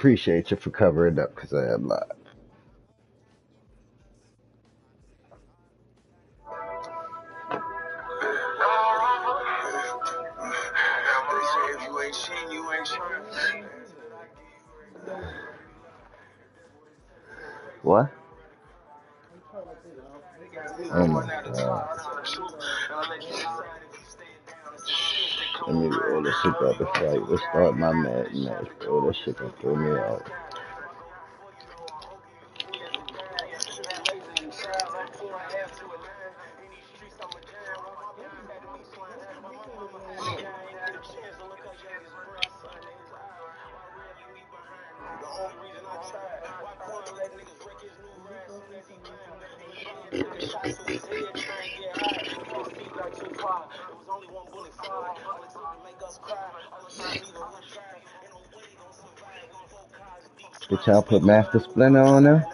Appreciate you for covering up because I am live. What? Oh my god. Let me roll this shit up before I even start my Madden match, bro. That shit can throw me off. Did y'all put Master Splinter on there?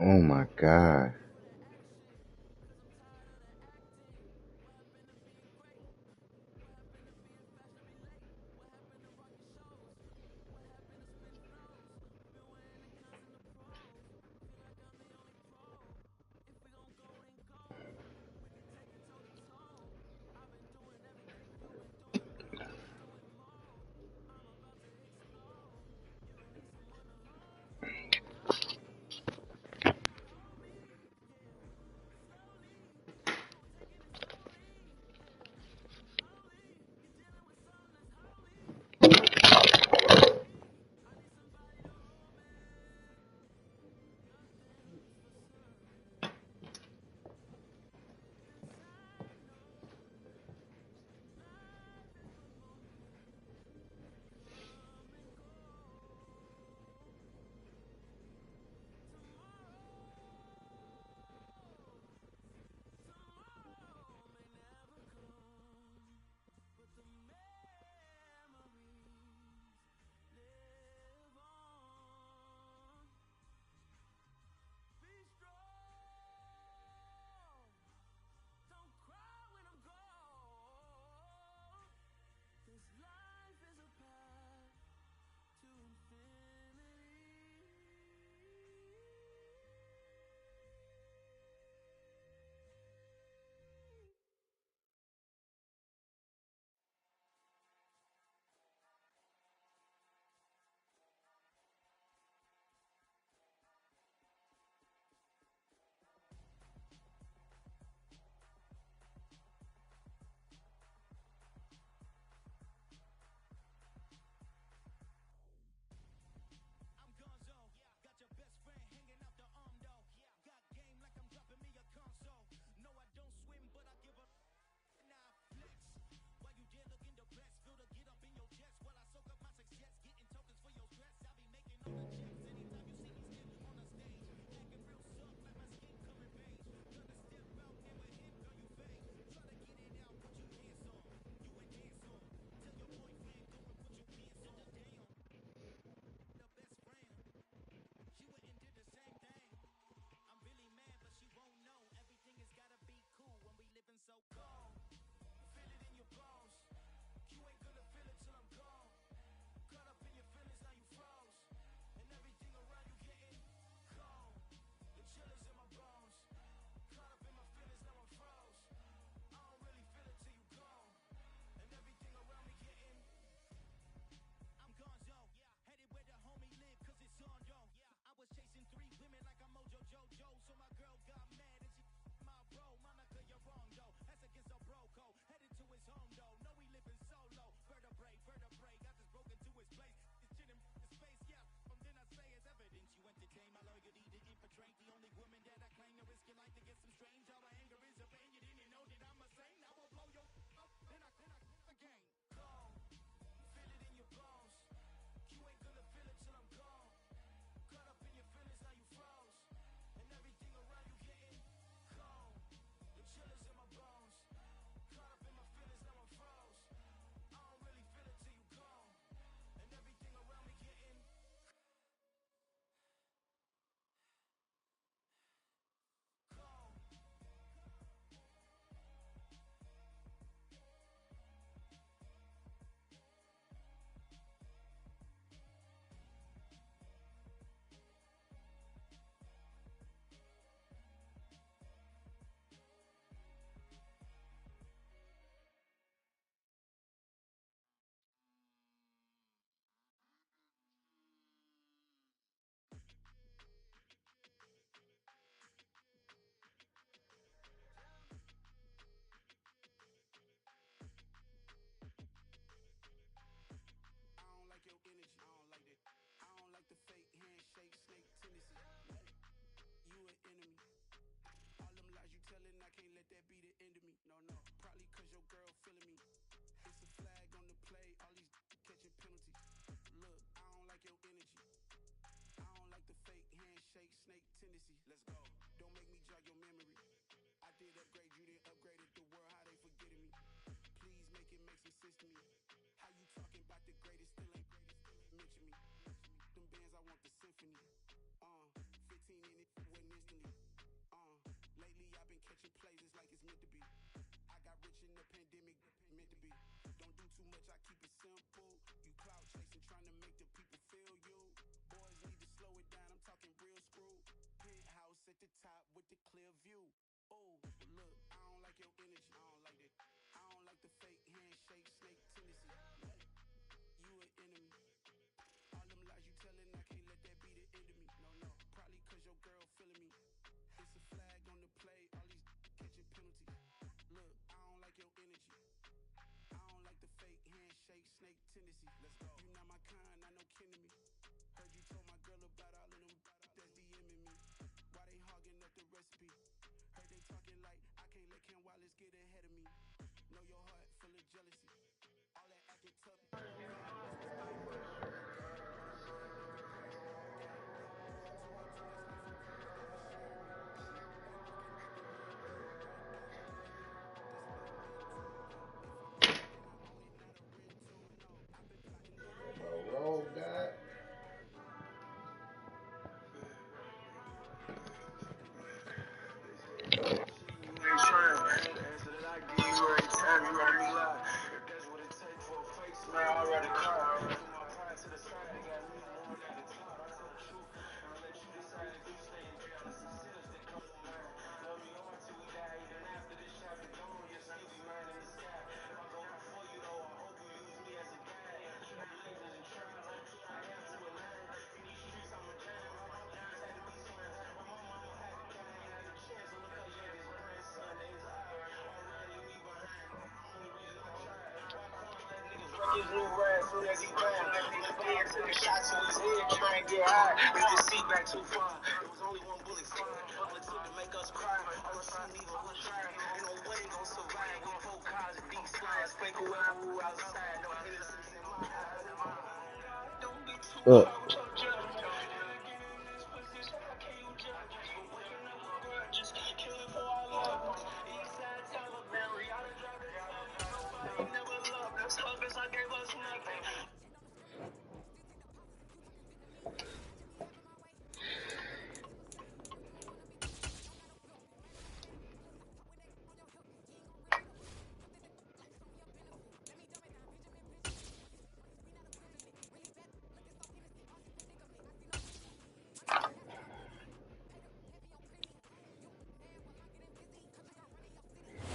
Oh my god.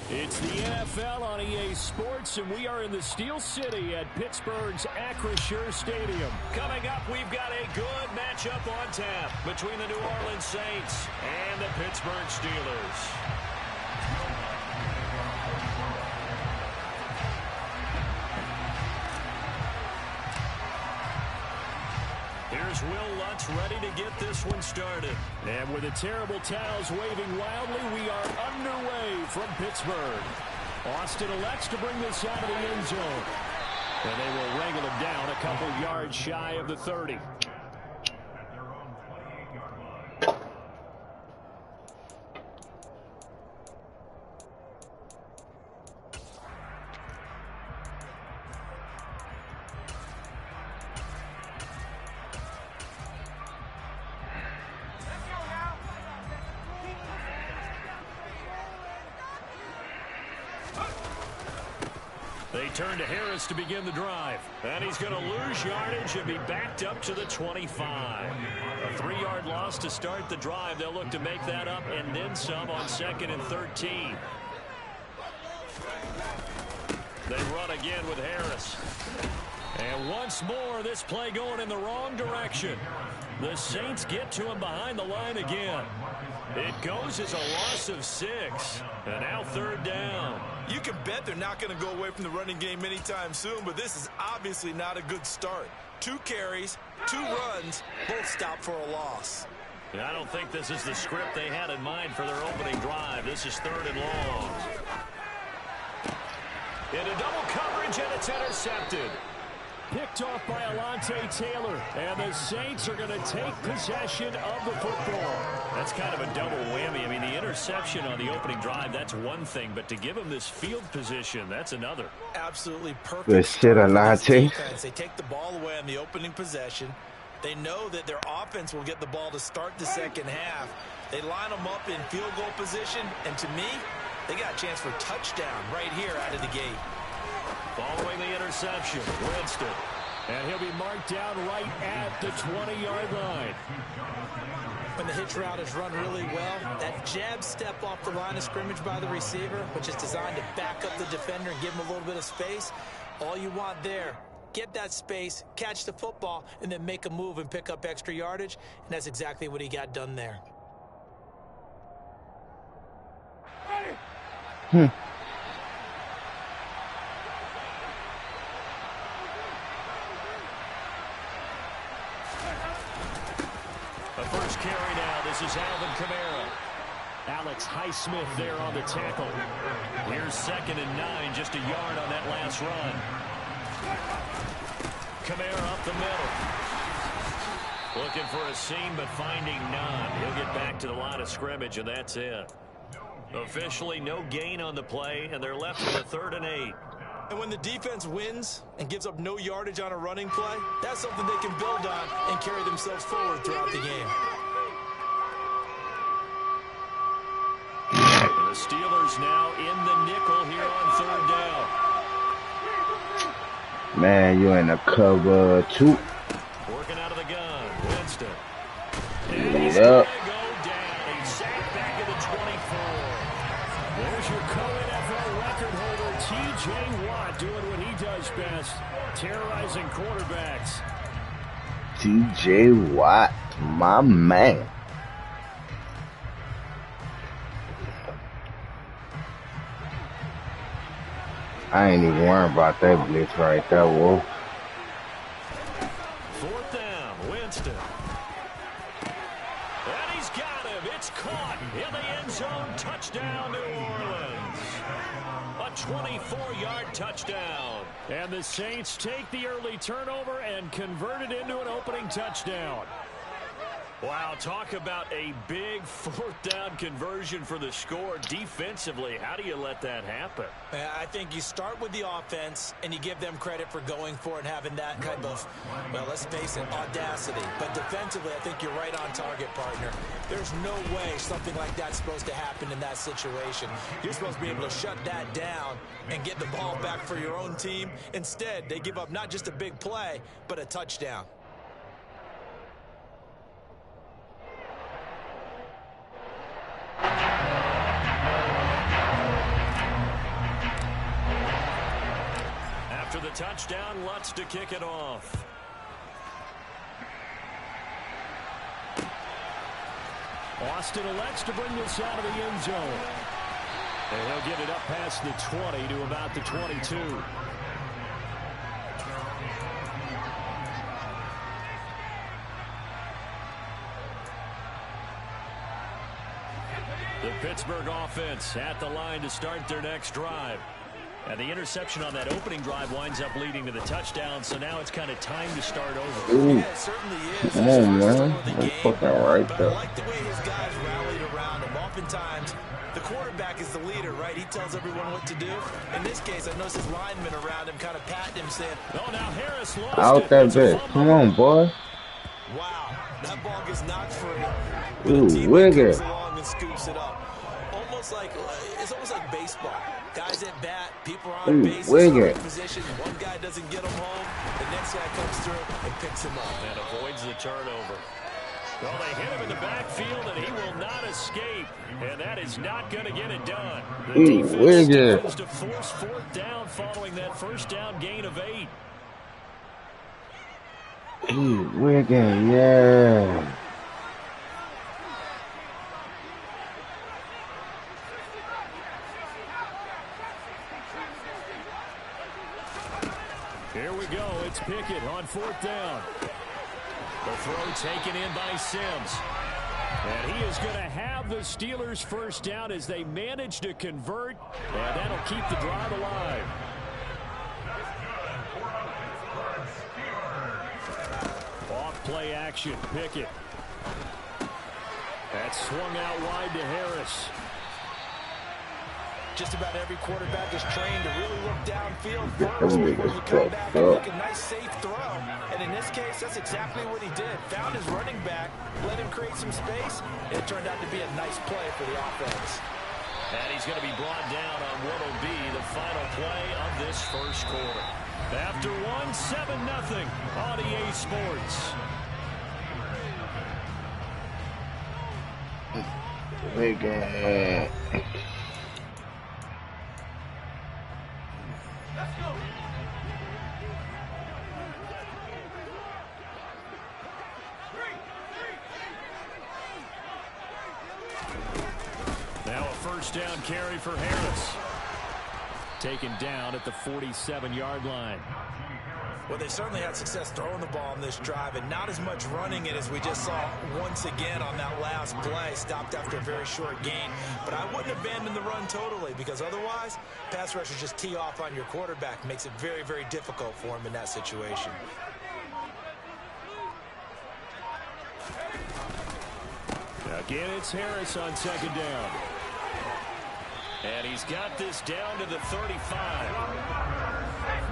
It's the NFL on EA Sports, and we are in the Steel City at Pittsburgh's Acrisure Stadium. Coming up, we've got a good matchup on tap between the New Orleans Saints and the Pittsburgh Steelers. Here's Will Lutz ready to get this one started. And with the terrible towels waving wildly, we are underway from Pittsburgh. Austin elects to bring this out of the end zone. And they will wrangle him down a couple yards shy of the 30. They turn to Harris to begin the drive. And he's going to lose yardage and be backed up to the 25. A 3-yard loss to start the drive. They'll look to make that up and then some on 2nd and 13. They run again with Harris. And once more, this play going in the wrong direction. The Saints get to him behind the line again. It goes as a loss of 6. And now 3rd down. You can bet they're not going to go away from the running game anytime soon, but this is obviously not a good start. 2 carries, 2 runs, both stopped for a loss. And I don't think this is the script they had in mind for their opening drive. This is 3rd and long. Into double coverage, and it's intercepted. Picked off by Alontae Taylor, and the Saints are going to take possession of the football. That's kind of a double whammy. I mean, the interception on the opening drive, that's one thing, but to give them this field position, that's another. Absolutely perfect. Good shit, Alontae. They take the ball away on the opening possession. They know that their offense will get the ball to start the second half. They line them up in field goal position, and to me, they got a chance for touchdown right here out of the gate. Following the interception, Winston. And he'll be marked down right at the 20-yard line. When the hitch route is run really well, that jab step off the line of scrimmage by the receiver, which is designed to back up the defender and give him a little bit of space, all you want there, get that space, catch the football, and then make a move and pick up extra yardage, and that's exactly what he got done there. The first carry now. This is Alvin Kamara. Alex Highsmith there on the tackle. Here's 2nd and 9, just a yard on that last run. Kamara up the middle. Looking for a seam, but finding none. He'll get back to the line of scrimmage, and that's it. Officially, no gain on the play, and they're left with a 3rd and 8. And when the defense wins and gives up no yardage on a running play, that's something they can build on and carry themselves forward throughout the game. The Steelers now in the nickel here on 3rd down. Man, you in the cover 2. Working out of the gun, Winston. Lead up. He's sacked back at the 24. There's your co-NFL record holder, T.J. Watt, doing what he does best, terrorizing quarterbacks. T.J. Watt, my man. I ain't even worried about that blitz right there, Wolf. 4th down, Winston. And he's got him. It's caught in the end zone. Touchdown, New Orleans. A 24-yard touchdown. And the Saints take the early turnover and convert it into an opening touchdown. Wow, talk about a big 4th down conversion for the score. Defensively, how do you let that happen? I think you start with the offense, and you give them credit for going for it and having that kind of, well, let's face it, audacity. But defensively, I think you're right on target, partner. There's no way something like that's supposed to happen in that situation. You're supposed to be able to shut that down and get the ball back for your own team. Instead, they give up not just a big play, but a touchdown. After the touchdown, Lutz to kick it off. Austin elects to bring this out of the end zone. And he'll get it up past the 20 to about the 22. The Pittsburgh offense at the line to start their next drive. And the interception on that opening drive winds up leading to the touchdown, so now it's kind of time to start over. Ooh. Yeah, it certainly is. Come on, man. That's fucking right But there. I like the way his guys rallied around him. Oftentimes, the quarterback is the leader, right? He tells everyone what to do. In this case, I noticed his linemen around him kind of patting him, saying, Oh, now Harris lost Out that It's a bitch. fumble. Come on, boy. wow, that ball gets knocked free. But Ooh, the team wigger. comes along and scoops it up. It's almost like baseball. Guys at bat, people are on Ooh, base, wigger. in position. One guy doesn't get him home. The next guy comes through and picks him up. And avoids the turnover. Well, they hit him in the backfield, and he will not escape. And that is not going to get it done. The Ooh, defense wigger. tries to force 4th down following that first down gain of 8. Ooh, Wigan, yeah. Here we go. It's Pickett on 4th down. The throw taken in by Sims. And he is going to have the Steelers first down as they manage to convert. And that'll keep the drive alive. Off play action. Pickett. That's swung out wide to Harris. Just about every quarterback is trained to really look downfield first Them before niggas you come back and fucked make a nice, safe throw. And in this case, that's exactly what he did. Found his running back, let him create some space, and it turned out to be a nice play for the offense. And he's going to be brought down on what will be the final play of this first quarter. After 7-0 on EA Sports. Wigan. Now a first down carry for Harris. Taken down at the 47-yard line. Well, they certainly had success throwing the ball on this drive, and not as much running it as we just saw once again on that last play. Stopped after a very short gain. But I wouldn't abandon the run totally, because otherwise, pass rushers just tee off on your quarterback. Makes it very, very difficult for him in that situation. Again, it's Harris on 2nd down. And he's got this down to the 35.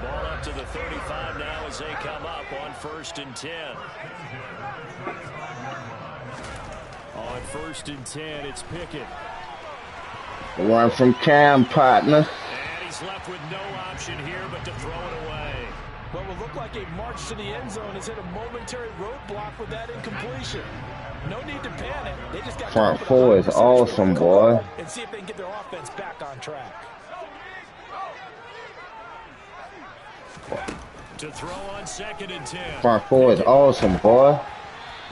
Ball up to the 35 now as they come up on 1st and 10. On 1st and 10, it's Pickett. One from Cam, partner. And he's left with no option here but to throw it away. What will look like a march to the end zone has hit a momentary roadblock with that incompletion. No need to panic. They just got Front four is awesome, boy. And see if they can get their offense back on track. To throw on 2nd and 10. Front four is awesome, boy.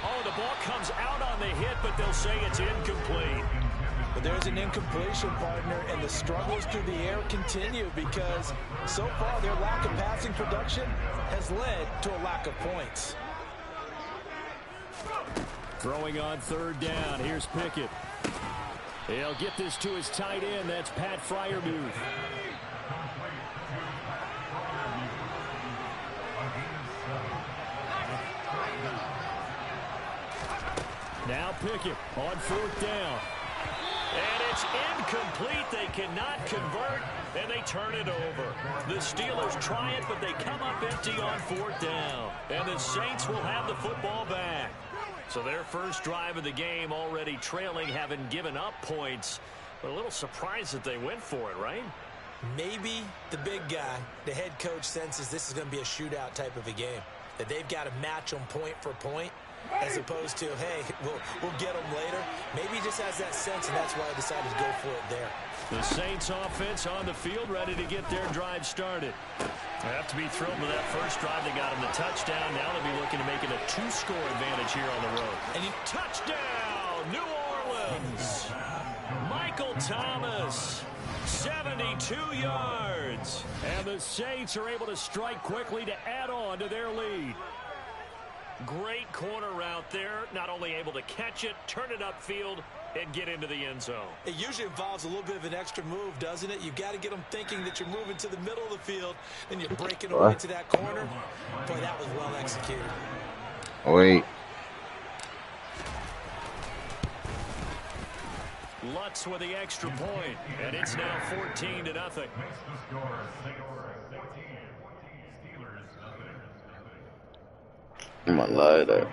Oh, the ball comes out on the hit, but they'll say it's incomplete. But There's an incompletion, partner, and the struggles through the air continue because so far their lack of passing production has led to a lack of points. Throwing on third down. Here's Pickett. He'll get this to his tight end. That's Pat Freiermuth. Now Pickett on fourth down. And it's incomplete. They cannot convert, and they turn it over. The Steelers try it, but they come up empty on fourth down. And the Saints will have the football back. So their first drive of the game already trailing, having given up points. But a little surprised that they went for it, right? Maybe the big guy, the head coach, senses this is going to be a shootout type of a game. That they've got to match them point for point, as opposed to, hey, we'll get them later. Maybe he just has that sense, and that's why I decided to go for it there. The Saints offense on the field, ready to get their drive started. They have to be thrilled with that first drive. They got him the touchdown. Now they'll be looking to make it a 2-score advantage here on the road. And touchdown, New Orleans. Michael Thomas, 72 yards. And the Saints are able to strike quickly to add on to their lead. Great corner route there. Not only able to catch it, turn it upfield, and get into the end zone. It usually involves a little bit of an extra move, doesn't it? You've got to get them thinking that you're moving to the middle of the field, then you're breaking away to that corner. Boy, that was well executed. Wait. Lutz with the extra point, and it's now 14-0. I'm gonna lie to that.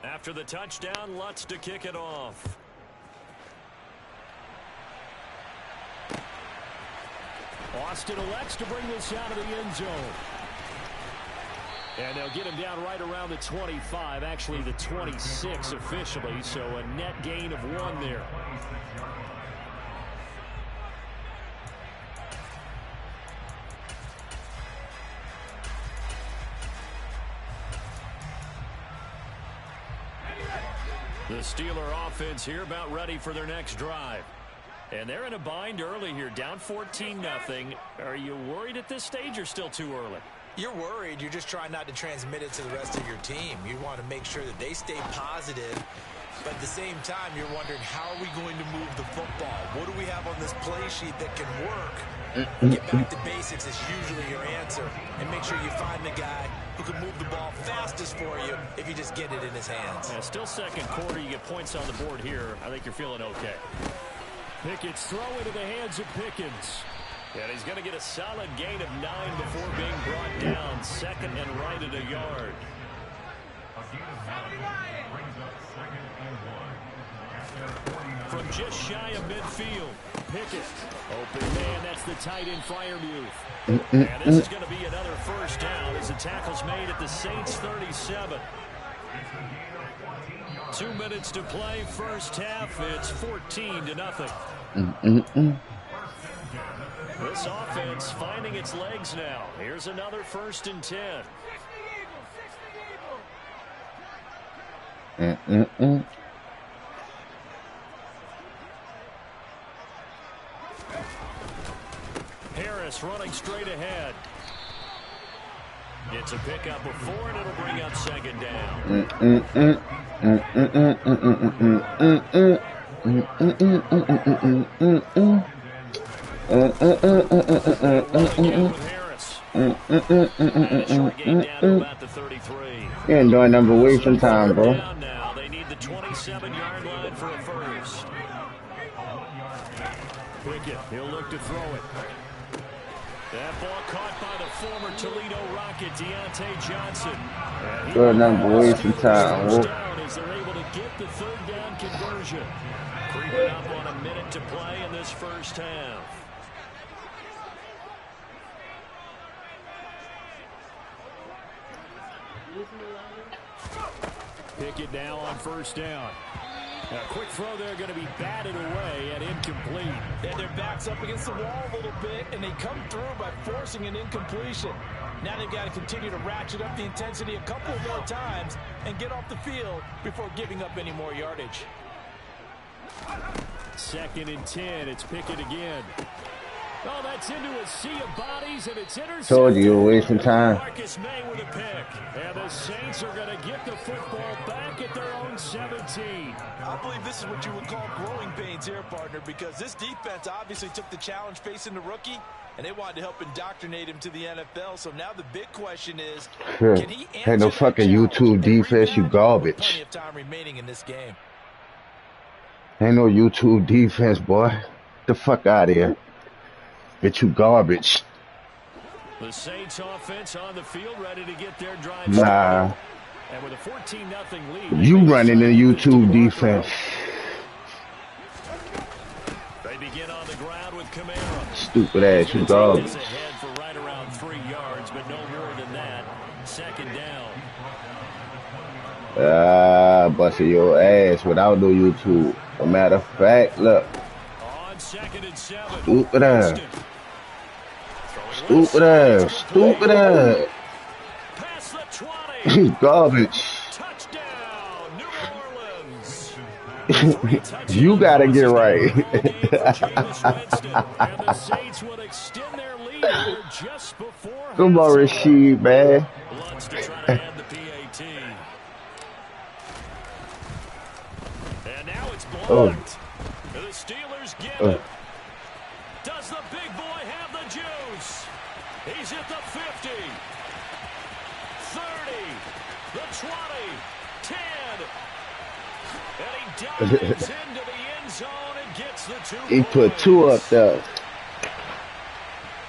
After the touchdown, Lutz to kick it off. Austin elects to bring this out of the end zone. And they'll get him down right around the 25, actually the 26 officially, so a net gain of 1 there. The Steeler offense here about ready for their next drive. And they're in a bind early here, down 14-0. Are you worried at this stage or still too early? You're worried. You're just trying not to transmit it to the rest of your team. You want to make sure that they stay positive. But at the same time, you're wondering, how are we going to move the football? What do we have on this play sheet that can work? Get back to basics is usually your answer. And make sure you find the guy who can move the ball fastest for you if you just get it in his hands. Yeah, still second quarter. You get points on the board here. I think you're feeling okay. Pickett's throw into the hands of Pickens. And he's going to get a solid gain of 9 before being brought down. Second and right at a yard. From just shy of midfield, Pickett. Open man, that's the tight end Freiermuth. And this is going to be another first down as the tackle's made at the Saints 37. 2 minutes to play, first half. It's 14-0. This offense finding its legs now. Here's another 1st and 10. Harris running straight ahead. It's a pickup of 4, and it'll bring up second down. You're enjoying number wasting time, bro. Now they need the 27-yard line for a first. Pickett, he'll look to throw it. That ball caught by the former Toledo Rocket, Deontay Johnson. Good number wasting time. As they're able to get the 3rd down conversion. Creeping up on a minute to play in this first half. Pickett now on 1st down. A quick throw there going to be batted away and incomplete. And their back's up against the wall a little bit, and they come through by forcing an incompletion. Now they've got to continue to ratchet up the intensity a couple more times and get off the field before giving up any more yardage. 2nd and 10. It's Pickett again. Oh, that's into a sea of bodies, and it's intercepted. Told you, you're wasting time. Marcus May with a pick. And the Saints are going to get the football back at their own 17. I believe this is what you would call growing pains here, partner, because this defense obviously took the challenge facing the rookie, and they wanted to help indoctrinate him to the NFL. So now the big question is, can he answer Ain't no fucking YouTube defense, you garbage. Plenty of time remaining in this game. Ain't no YouTube defense, boy. Get the fuck out of here. Get you garbage. The Saints offense on the field ready to get their drive Nah. started. And with a 14-0 lead, You running the YouTube defense. they begin on the ground with Kamara. Stupid ass, you garbage. Is ahead for right around 3 yards, but no more than that. 2nd down. Busting your ass without no YouTube. As a matter of fact, look. On 2nd and 7. Stupid ass. Stupid ass. Stupid ass. Past the 20. Garbage. Touchdown, New Orleans. You gotta get right. And the Saints will extend their lead here just before Come on, Rasheed, man. Lutz to try to add the PAT. And now it's blocked. The Steelers get it. Does the big boy have the juice? He's at the 50. 30. The 20. 10. And he dives into the end zone and gets the 2 He put 2 up there.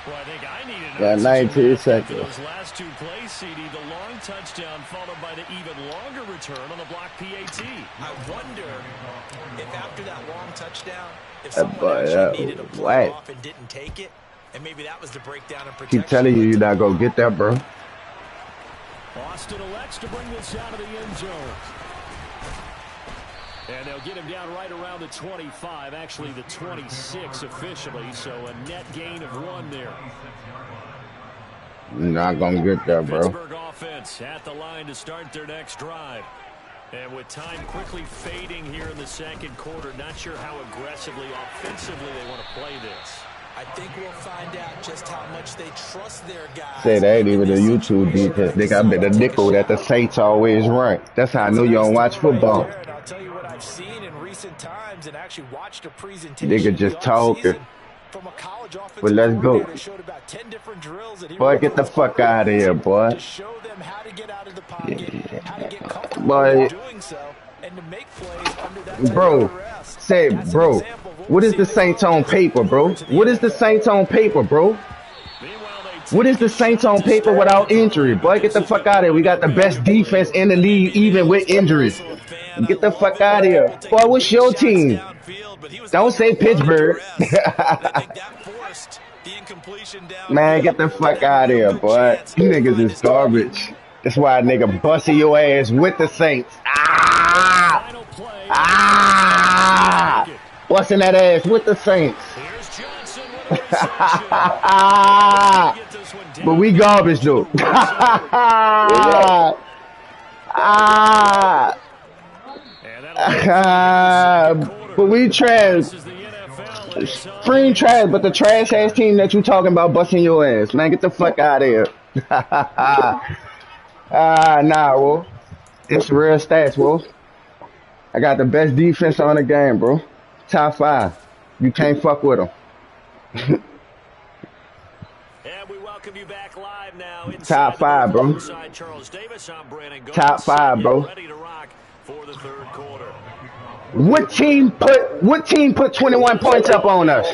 Well, I think I needed Got 19 seconds. those last 2 plays, CD. The long touchdown followed by the even longer return on the block PAT. I wonder if after that long touchdown, if That someone boy, actually needed to play what? off and didn't take it, and maybe that was the breakdown in protection. Keep telling you you're not gonna get that, bro. Austin elects to bring this out of the end zone. And they'll get him down right around the 25, actually the 26 officially, so a net gain of 1 there. You're not gonna get that, bro. Pittsburgh offense at the line to start their next drive. And with time quickly fading here in the 2nd quarter, not sure how aggressively, offensively they want to play this. I think we'll find out just how much they trust their guys. Say that ain't even a YouTube defense. Nigga, I bet the nickel that the Saints always run. That's how I know you don't watch football. I'll tell you what I've seen in recent times and actually watched a presentation. Nigga just talking. From a college offensive But let's go. coordinator showed about 10 different drills that he Boy, get the fuck out of here, boy. to show them how to get out of the pocket, how to get comfortable Boy. doing so, and to make plays under that Bro, type of duress. say, That's an bro, example of what is we've the seen Saints on paper, bro? What is the Saints on paper, bro? What is the Saints on paper without injury? Boy, get the fuck out of here. We got the best defense in the league, even with injuries. Get the fuck out of here. Boy, what's your team? Don't say Pittsburgh. Man, get the fuck out of here, boy. You niggas is garbage. That's why a nigga busting your ass with the Saints. Ah! Ah! Busting that ass with the Saints. But we garbage, though. But we trash. Spring trash, but the trash ass team that you talking about busting your ass. Man, get the fuck out of here. Nah, bro. It's real stats, bro. I got the best defense on the game, bro. Top 5. You can't fuck with them. And we welcome you back live now. Top 5, bro. Top 5, bro. Ready to rock for the 3rd quarter. What team put 21 points up on us?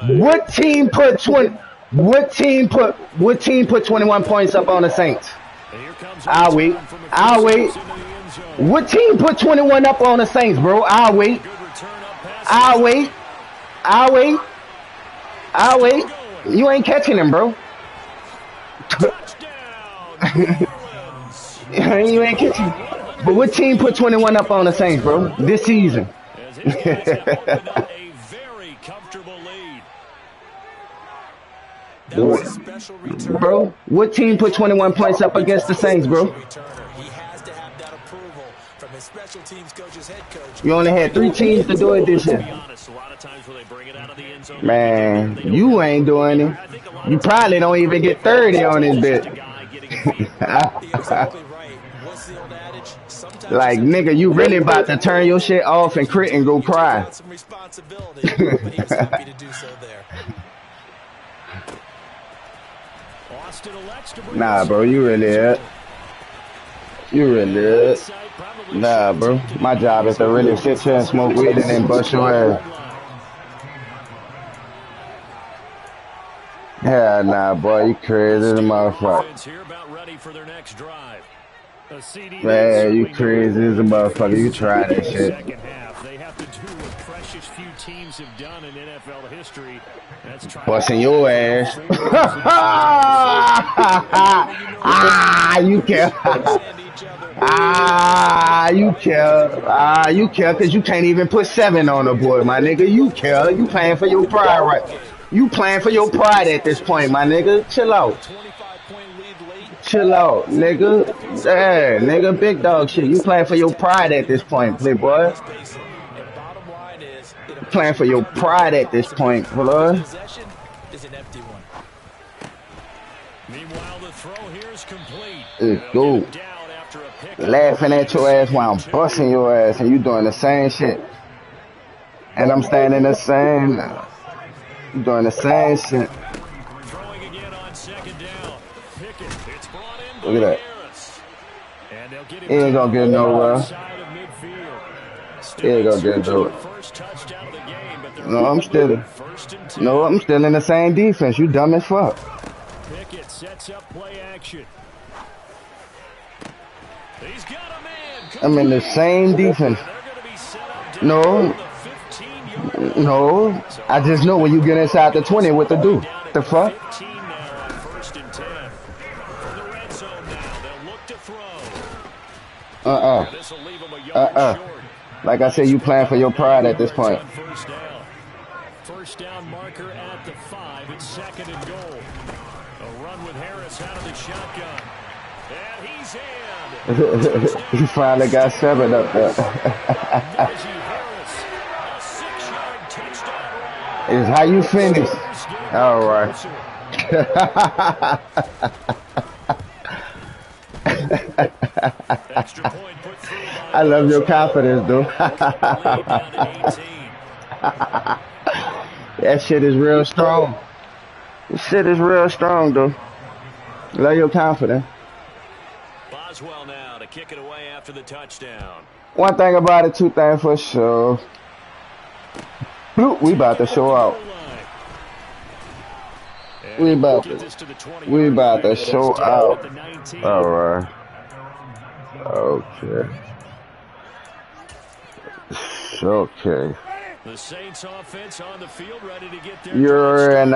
What team put 21 points up on the Saints? I'll wait. What team put 21 up on the Saints, bro? I'll wait. You ain't catching him, bro. You ain't catching him. But what team put 21 up on the Saints, bro, this season? As his guys have opened up a very comfortable lead. That was a special return. Bro, what team put 21 points up against the Saints, bro? He has to have that approval from his special teams coach's head coach. You only had 3 teams to do it this year. Man, you ain't doing it. You probably don't even get 30 on this bit. Like, nigga, you really about to turn your shit off and crit and go cry. Nah, bro, you really it. You really it. Nah, bro. My job is to really sit here and smoke weed and then bust your ass. Yeah, nah, boy, you crazy as a motherfucker. Man, you crazy as a motherfucker. You try that shit. They have to do what precious few teams have done in NFL history. Busting your ass. You care. You care because you can't even put 7 on the board, my nigga. You care. You playing for your pride, right? You playing for your pride at this point, my nigga. Chill out. Chill out, nigga. Yeah, nigga, big dog shit. You playing for your pride at this point, playboy. Playing for your pride at this point, boy. Meanwhile, the throw here is complete. Go. Laughing at your ass while I'm busting your ass and you doing the same shit. And I'm standing the same. You doing the same shit. Throwing again on second down. Pickett, it's brought in. Look at that. And they'll get He ain't gonna get nowhere. He ain't gonna get nowhere. No, I'm still in the same defense. You dumb as fuck. Pickett sets up play action. He's got a man. I'm in the same defense. No. I just know when you get inside the 20 what to do. The fuck? Like I said, you playing for your pride at this point. First down marker at the 5. It's second and goal. A run with Harris out of the shotgun. And he's in. He finally got 7 up there. It's how you finish. All right. I love your confidence, dude. That shit is real strong. This shit is real strong, dude. Love your confidence. Boswell now to kick it away after the touchdown. One thing about it, 2 things for sure. We about to show out. We about to show out. All right. Okay. Okay. The Saints offense on the field ready to get their You're in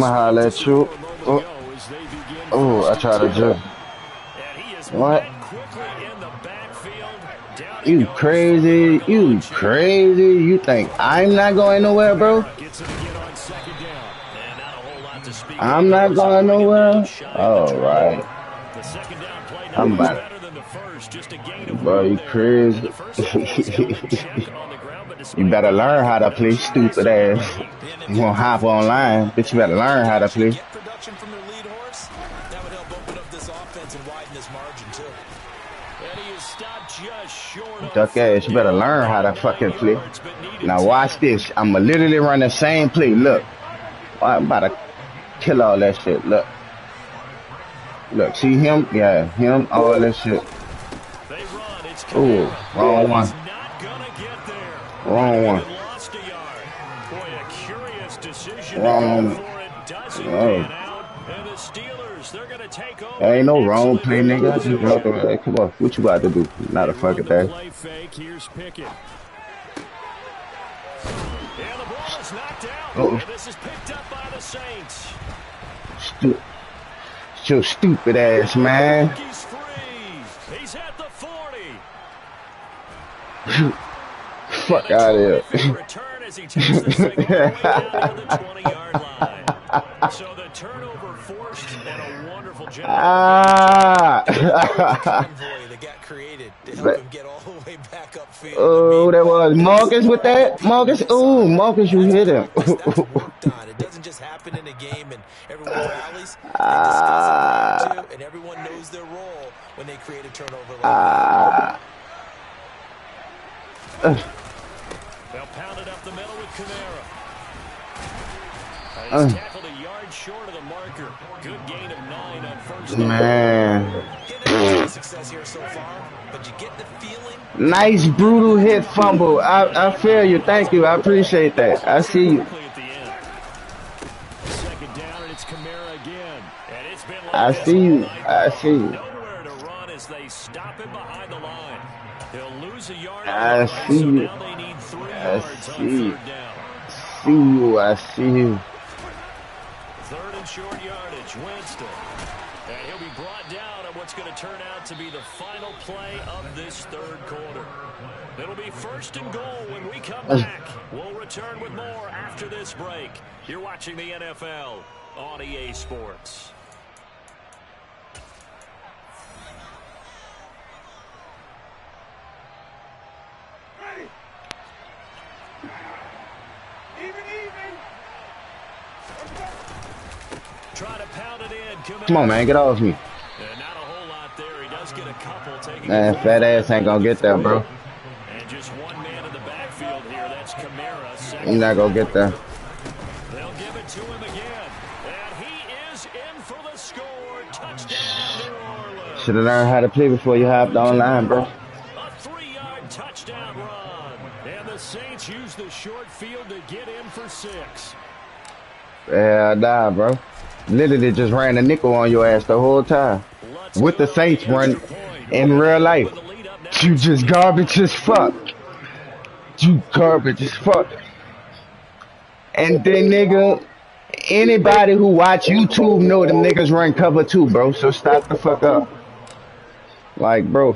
holla at you. I try to jump. What? You crazy? You crazy? You think I'm not going nowhere, bro? I'm not going nowhere? Alright. I'm about it. Bro, you crazy? You better learn how to play, stupid ass. You gonna hop online, bitch, you better learn how to play. Duck ass, you better learn how to fucking play. Now watch this. I'ma literally run the same play. Look. I'm about to kill all that shit. Look. Look, see him? Yeah, him, all that shit. Ooh, wrong one. Wrong one. Wrong one. Oh. There ain't no wrong play, nigga. I just dropped it. Come on, what you about to do? Not a fucking thing. Oh. Your stupid ass, man. Fuck out of here. Return as he takes this thing all the way down to the 20-yard line. So the turnover forced and a wonderful job. That got created to help him get all the way back upfield. Oh, that was Marcus with that. Marcus, ooh, Marcus, you hit him. That's worked on. It doesn't just happen in a game and everyone rallies. They discuss it prior to, and everyone knows their role when they create a turnover like that. They'll pound it up the middle with Kamara. He's tackled a yard short of the marker. Good gain of 9 on first down. Man. Success here so far, but you get the feeling. Nice brutal hit fumble. I feel you. Thank you. I appreciate that. I see you. Second down, and it's Kamara again. And it's been like I see you. I see you. Nowhere to run as they stop him behind the line. He'll lose a yard. I see you. Now they need 3 yards on third down. See you. I see you. Third and short yardage, Winston. And he'll be brought down on what's going to turn out to be the final play of this third quarter. It'll be first and goal when we come back. We'll return with more after this break. You're watching the NFL on EA Sports. Try to pound it in. Come on, man. Get off me. Not a whole lot there. He does get a couple. Man, fat ass ain't gonna get there, bro. And just one man in the backfield here. That's Kamara. He's not gonna get there. They'll give it to him again. And he is in for the score. Touchdown, New Orleans. Should have learned how to play before you hopped online, bro. A 3-yard touchdown run. And the Saints use the short field to get in for 6. Yeah, nah, bro. Literally just ran a nickel on your ass the whole time. With the Saints run in real life. You just garbage as fuck. You garbage as fuck. And then, nigga, anybody who watch YouTube know them niggas run cover 2, bro. So stop the fuck up. Like, bro.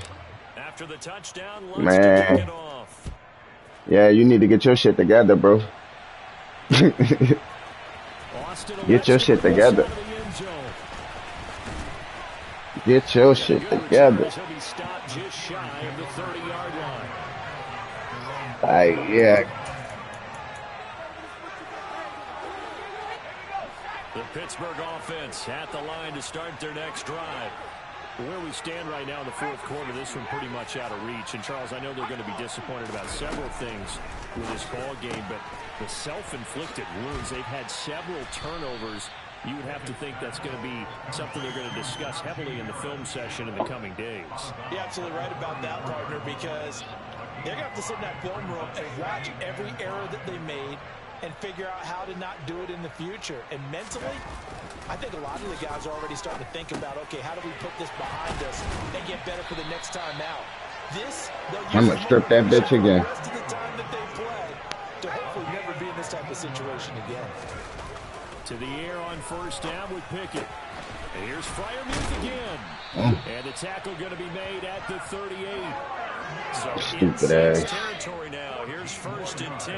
After the touchdown, man. Yeah, you need to get your shit together, bro. Get your shit together. Get your shit together. Yeah. The Pittsburgh offense at the line to start their next drive. Where we stand right now in the fourth quarter, this one pretty much out of reach. And, Charles, I know they're going to be disappointed about several things with this ball game, but the self-inflicted wounds, they've had several turnovers. You would have to think that's going to be something they're going to discuss heavily in the film session in the coming days. You're absolutely right about that, partner, because they're going to have to sit in that film room and watch every error that they made and figure out how to not do it in the future. And mentally, I think a lot of the guys are already starting to think about, okay, how do we put this behind us and get better for the next time out? I'm going to strip that bitch again. The rest of the time that they play to hopefully never be in this type of situation again. To the air on first down with Pickett. And here's Freiermuth again. And the tackle going to be made at the 38. So stupid ass territory now. Here's first and 10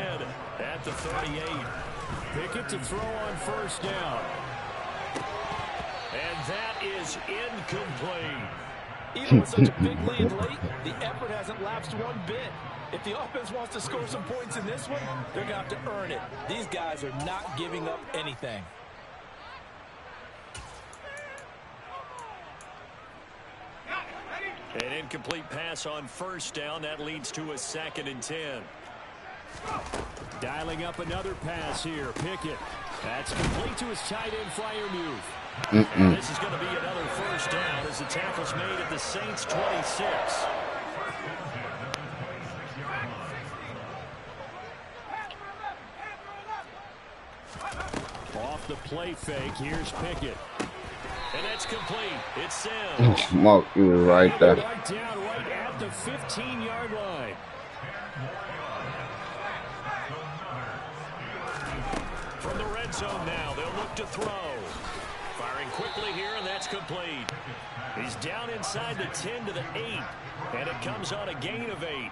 at the 38. Pickett to throw on first down. And that is incomplete. Even with such a big lead late, the effort hasn't lapsed one bit. If the offense wants to score some points in this one, they're going to have to earn it. These guys are not giving up anything. An incomplete pass on first down. That leads to a 2nd and 10. Dialing up another pass here. Pickett. That's complete to his tight end, Freiermuth. And this is going to be another first down as the tackle's made at the Saints' 26. Off the play fake, here's Pickett. And that's complete. It's Sims. Smoke, you was right there. Right down, right at the 15-yard line. From the red zone now, they'll look to throw. Firing quickly here, and that's complete. He's down inside the 10 to the 8, and it comes on a gain of 8.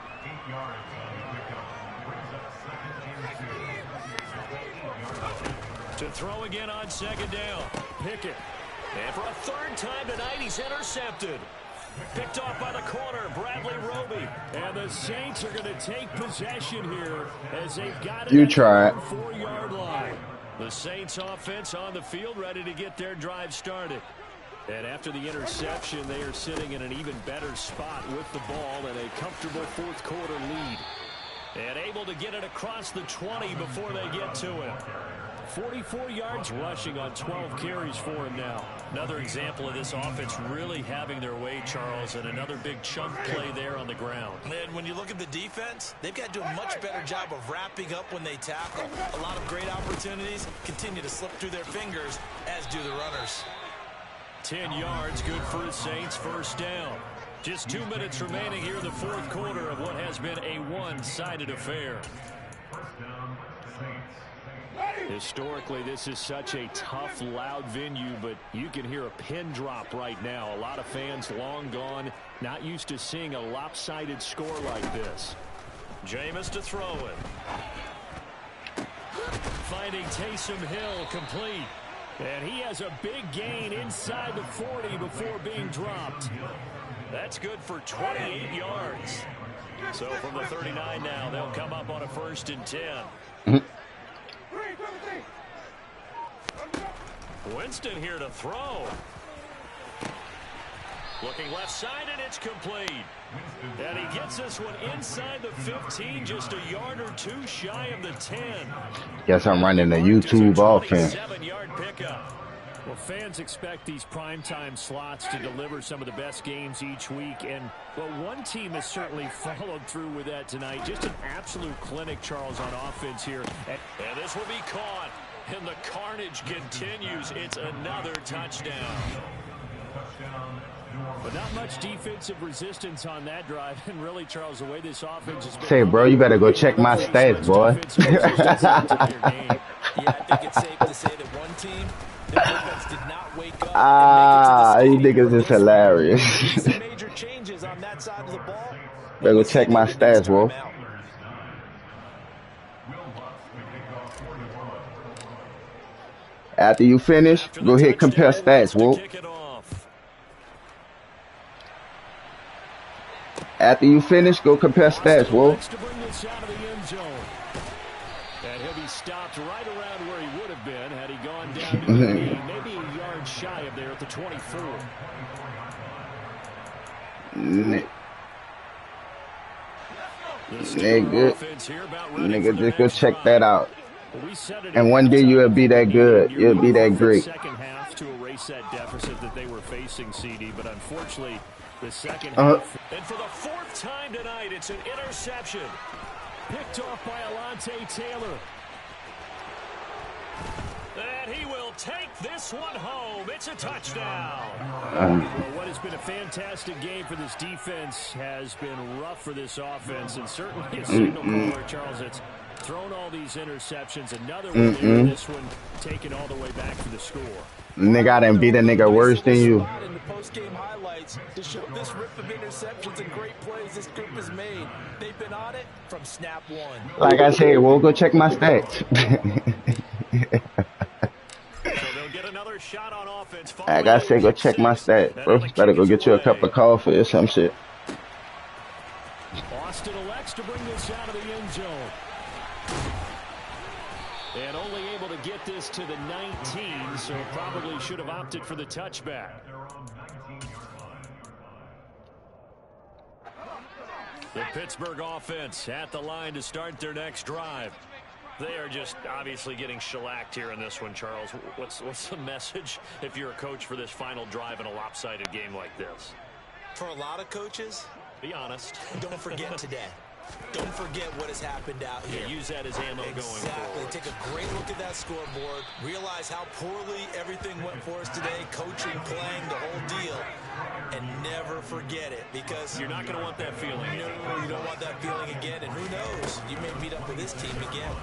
To throw again on second down. Pickett. And for a third time tonight, he's intercepted. Picked off by the corner, Bradley Roby. And the Saints are going to take possession here as they've got it You at try it. the 4-yard line. The Saints offense on the field ready to get their drive started. And after the interception, they are sitting in an even better spot with the ball and a comfortable fourth quarter lead. And able to get it across the 20 before they get to him. 44 yards rushing on 12 carries for him now. Another example of this offense really having their way, Charles, and another big chunk play there on the ground. And when you look at the defense, they've got to do a much better job of wrapping up when they tackle. A lot of great opportunities continue to slip through their fingers, as do the runners. 10 yards, good for the Saints, first down. Just 2 minutes remaining here in the fourth quarter of what has been a one-sided affair. Historically, this is such a tough, loud venue, but you can hear a pin drop right now. A lot of fans long gone, not used to seeing a lopsided score like this. Jameis to throw it. Finding Taysom Hill complete. And he has a big gain inside the 40 before being dropped. That's good for 28 yards. So from the 39 now, they'll come up on a 1st and 10. Winston here to throw. Looking left side, and it's complete. And he gets this one inside the 15, just a yard or two shy of the 10. Guess I'm running the YouTube offense. 27-yard pickup. Well, fans expect these primetime slots to deliver some of the best games each week. And, well, one team has certainly followed through with that tonight. Just an absolute clinic, Charles, on offense here. And this will be caught. And the carnage continues. It's another touchdown. But not much defensive resistance on that drive. And really, Charles, the way this offense has been... Say, bro, you better go check my stats, boy. Yeah, I think it's safe to say that one team, the defense did not wake up and make it to the You niggas is hilarious. Some major changes on that side of the ball. Better go check my stats, bro. After you finish, go hit compare stats, bro. After you finish, go compare stats, bro. And he'll be stopped right around where he would have been had he gone down to maybe a yard shy of there at the 24. Nigga, just go check that out. And one day you'll be that good. You'll be that great. Second half to erase that deficit that they were facing, CD, but unfortunately, the second half. And for the 4th time tonight, it's an interception. Picked off by Alontae Taylor. And he will take this one home. It's a touchdown. What has been a fantastic game for this defense has been rough for this offense, and certainly a signal caller, Charles. It's thrown all these interceptions. Another one there, this one taken all the way back to the score. Nigga, I done beat a nigga worse than you. In the post-game highlights to show this rip of interceptions and great plays this group has made. They've been on it from snap one. Like I said, we'll go check my stats. So they'll get another shot on offense. Like I said, go check my stats, bro. Better go get you a cup of coffee or some shit. Austin elects to bring this out of the end zone. And only able to get this to the 19, so probably should have opted for the touchback. The Pittsburgh offense at the line to start their next drive. They are just obviously getting shellacked here in this one, Charles. What's the message if you're a coach for this final drive in a lopsided game like this? For a lot of coaches, be honest. Don't forget today. Don't forget what has happened out here. Yeah, use that as ammo going forward. Take a great look at that scoreboard. Realize how poorly everything went for us today. Coaching, playing, the whole deal. And never forget it, because you're not going to want that feeling. No, you don't want that feeling again. And who knows? You may meet up with this team again.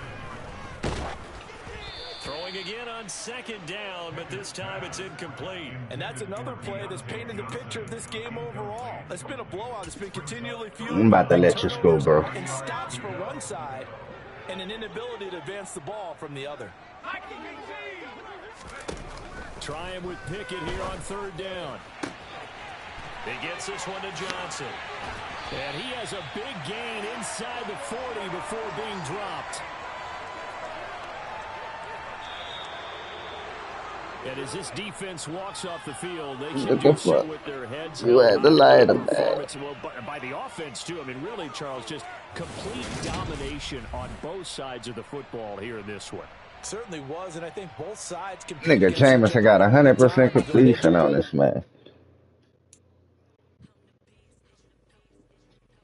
Throwing again on second down, but this time it's incomplete. And that's another play that's painted the picture of this game overall. It's been a blowout. It's been continually fueled I'm about to by let you go, bro. and stops for one side and an inability to advance the ball from the other. Trying with Pickett here on third down. He gets this one to Johnson. And he has a big gain inside the 40 before being dropped. And as this defense walks off the field, they should do so with their heads You had the light of that. By the offense, too. I mean, really, Charles, just complete domination on both sides of the football here in this one. Certainly was, and I think both sides can. Nigga Jameson got 100% completion on this man.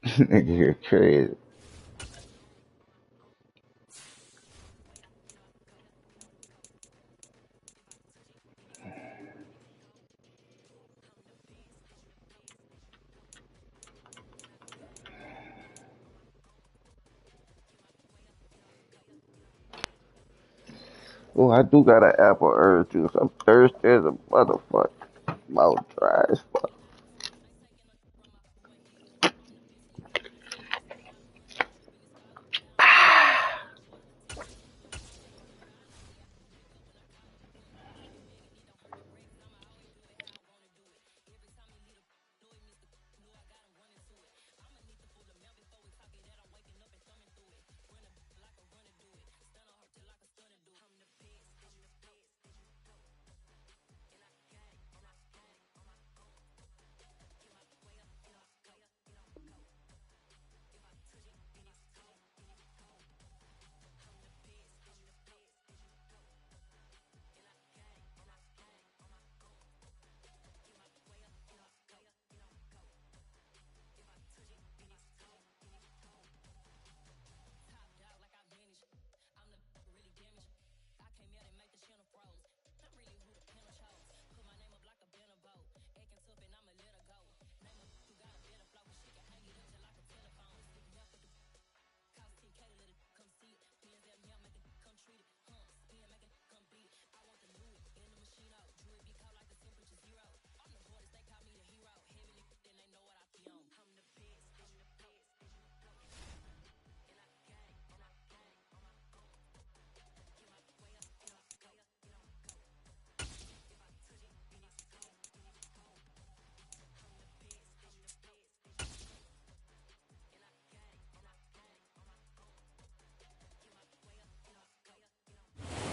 Nigga, you're crazy. Oh, I do got an apple herb juice. I'm thirsty as a motherfucker. Mouth dry as fuck.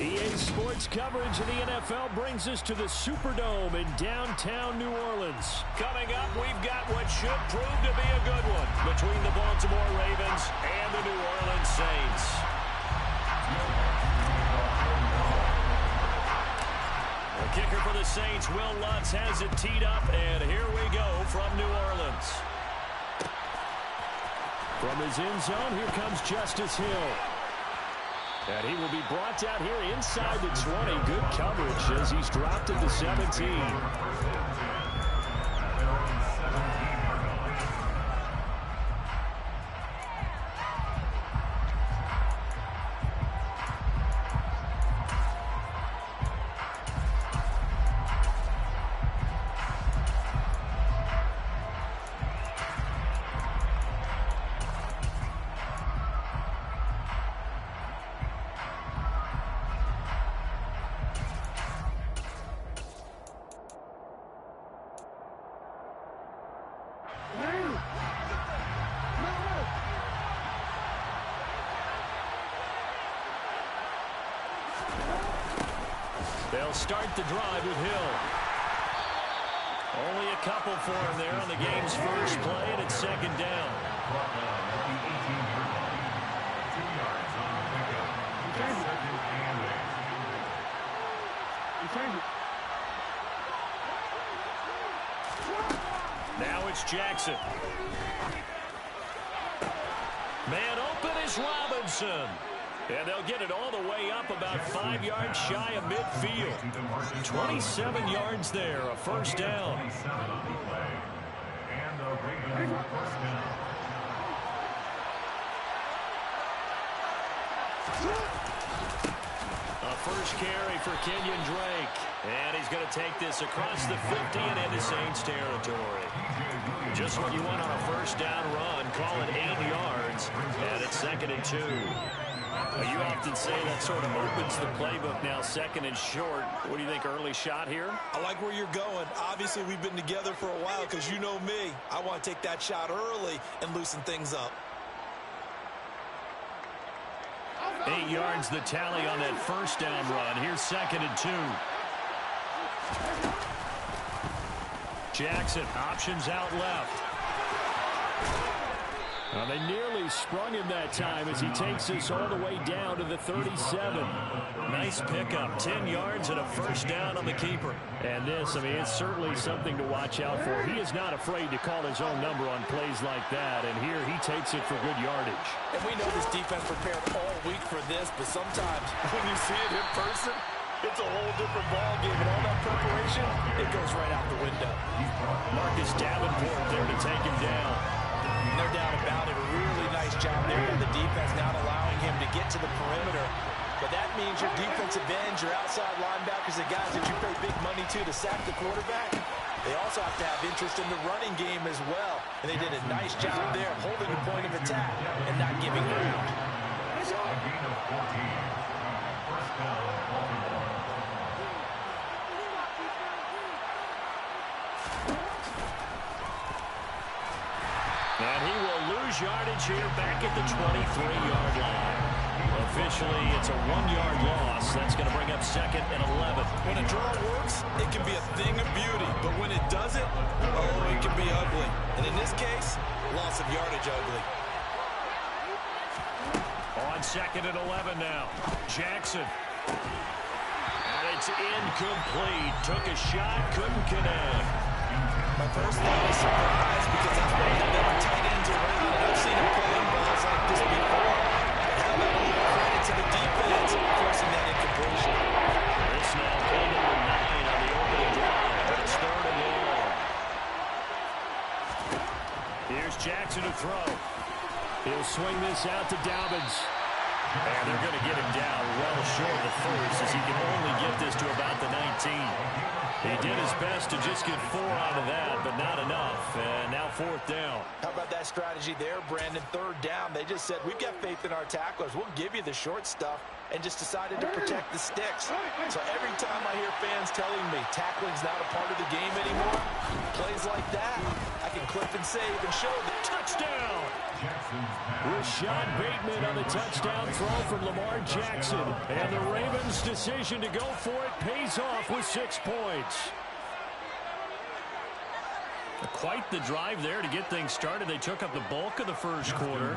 EA Sports coverage of the NFL brings us to the Superdome in downtown New Orleans. Coming up, we've got what should prove to be a good one between the Baltimore Ravens and the New Orleans Saints. The kicker for the Saints, Will Lutz, has it teed up, and here we go from New Orleans. From his end zone, here comes Justice Hill. And he will be brought down here inside the 20. Good coverage as he's dropped at the 17. They'll start the drive with Hill. Only a couple for him there on the game's first play, and it's second down. Now it's Jackson. Man open is Robinson. And they'll get it all the way up about 5 yards shy of midfield. 27 yards there, a first down. A first carry for Kenyon Drake. And he's going to take this across the 50 and into Saints territory. Just what you want on a first down run. Call it 8 yards. And it's 2nd and 2. You often say that sort of opens the playbook now, 2nd and short. What do you think, early shot here? I like where you're going. Obviously, we've been together for a while because you know me. I want to take that shot early and loosen things up. 8 yards the tally on that first down run. Here's 2nd and 2. Jackson options out left. Well, they nearly sprung him that time as he takes this all the way down to the 37. Nice pickup. 10 yards and a first down on the keeper. And this, I mean, it's certainly something to watch out for. He is not afraid to call his own number on plays like that. And here he takes it for good yardage. And we know this defense prepared all week for this, but sometimes when you see it in person, it's a whole different ballgame. And all that preparation, it goes right out the window. Marcus Davenport there to take him down. No doubt about it. A really nice job there by the defense, not allowing him to get to the perimeter. But that means your defensive ends, your outside linebackers, the guys that you pay big money to sack the quarterback, they also have to have interest in the running game as well. And they did a nice job there holding the point of attack and not giving ground. And he will lose yardage here back at the 23-yard line. Officially, it's a 1-yard loss. That's going to bring up 2nd and 11. When a draw works, it can be a thing of beauty. But when it doesn't, oh, it can be ugly. And in this case, loss of yardage ugly. On 2nd and 11 now. Jackson. And it's incomplete. Took a shot, couldn't connect. My first thought is surprise because that's one of the better tight ends around, and I've seen him pulling balls like this before. But how about a little credit to the defense forcing that incompletion? This now play number 9 on the opening drive. It's 3rd and long. Here's Jackson to throw. He'll swing this out to Dobbins. And they're going to get him down well short of the first as he can only get this to about the 19. He did his best to just get 4 out of that, but not enough. And now 4th down. How about that strategy there, Brandon? 3rd down. They just said, we've got faith in our tacklers. We'll give you the short stuff, and just decided to protect the sticks. So every time I hear fans telling me tackling's not a part of the game anymore, plays like that, I can clip and save and show the touchdown. Rashad Bateman on the touchdown throw from Lamar Jackson. And the Ravens' decision to go for it pays off with 6 points. Quite the drive there to get things started. They took up the bulk of the first quarter,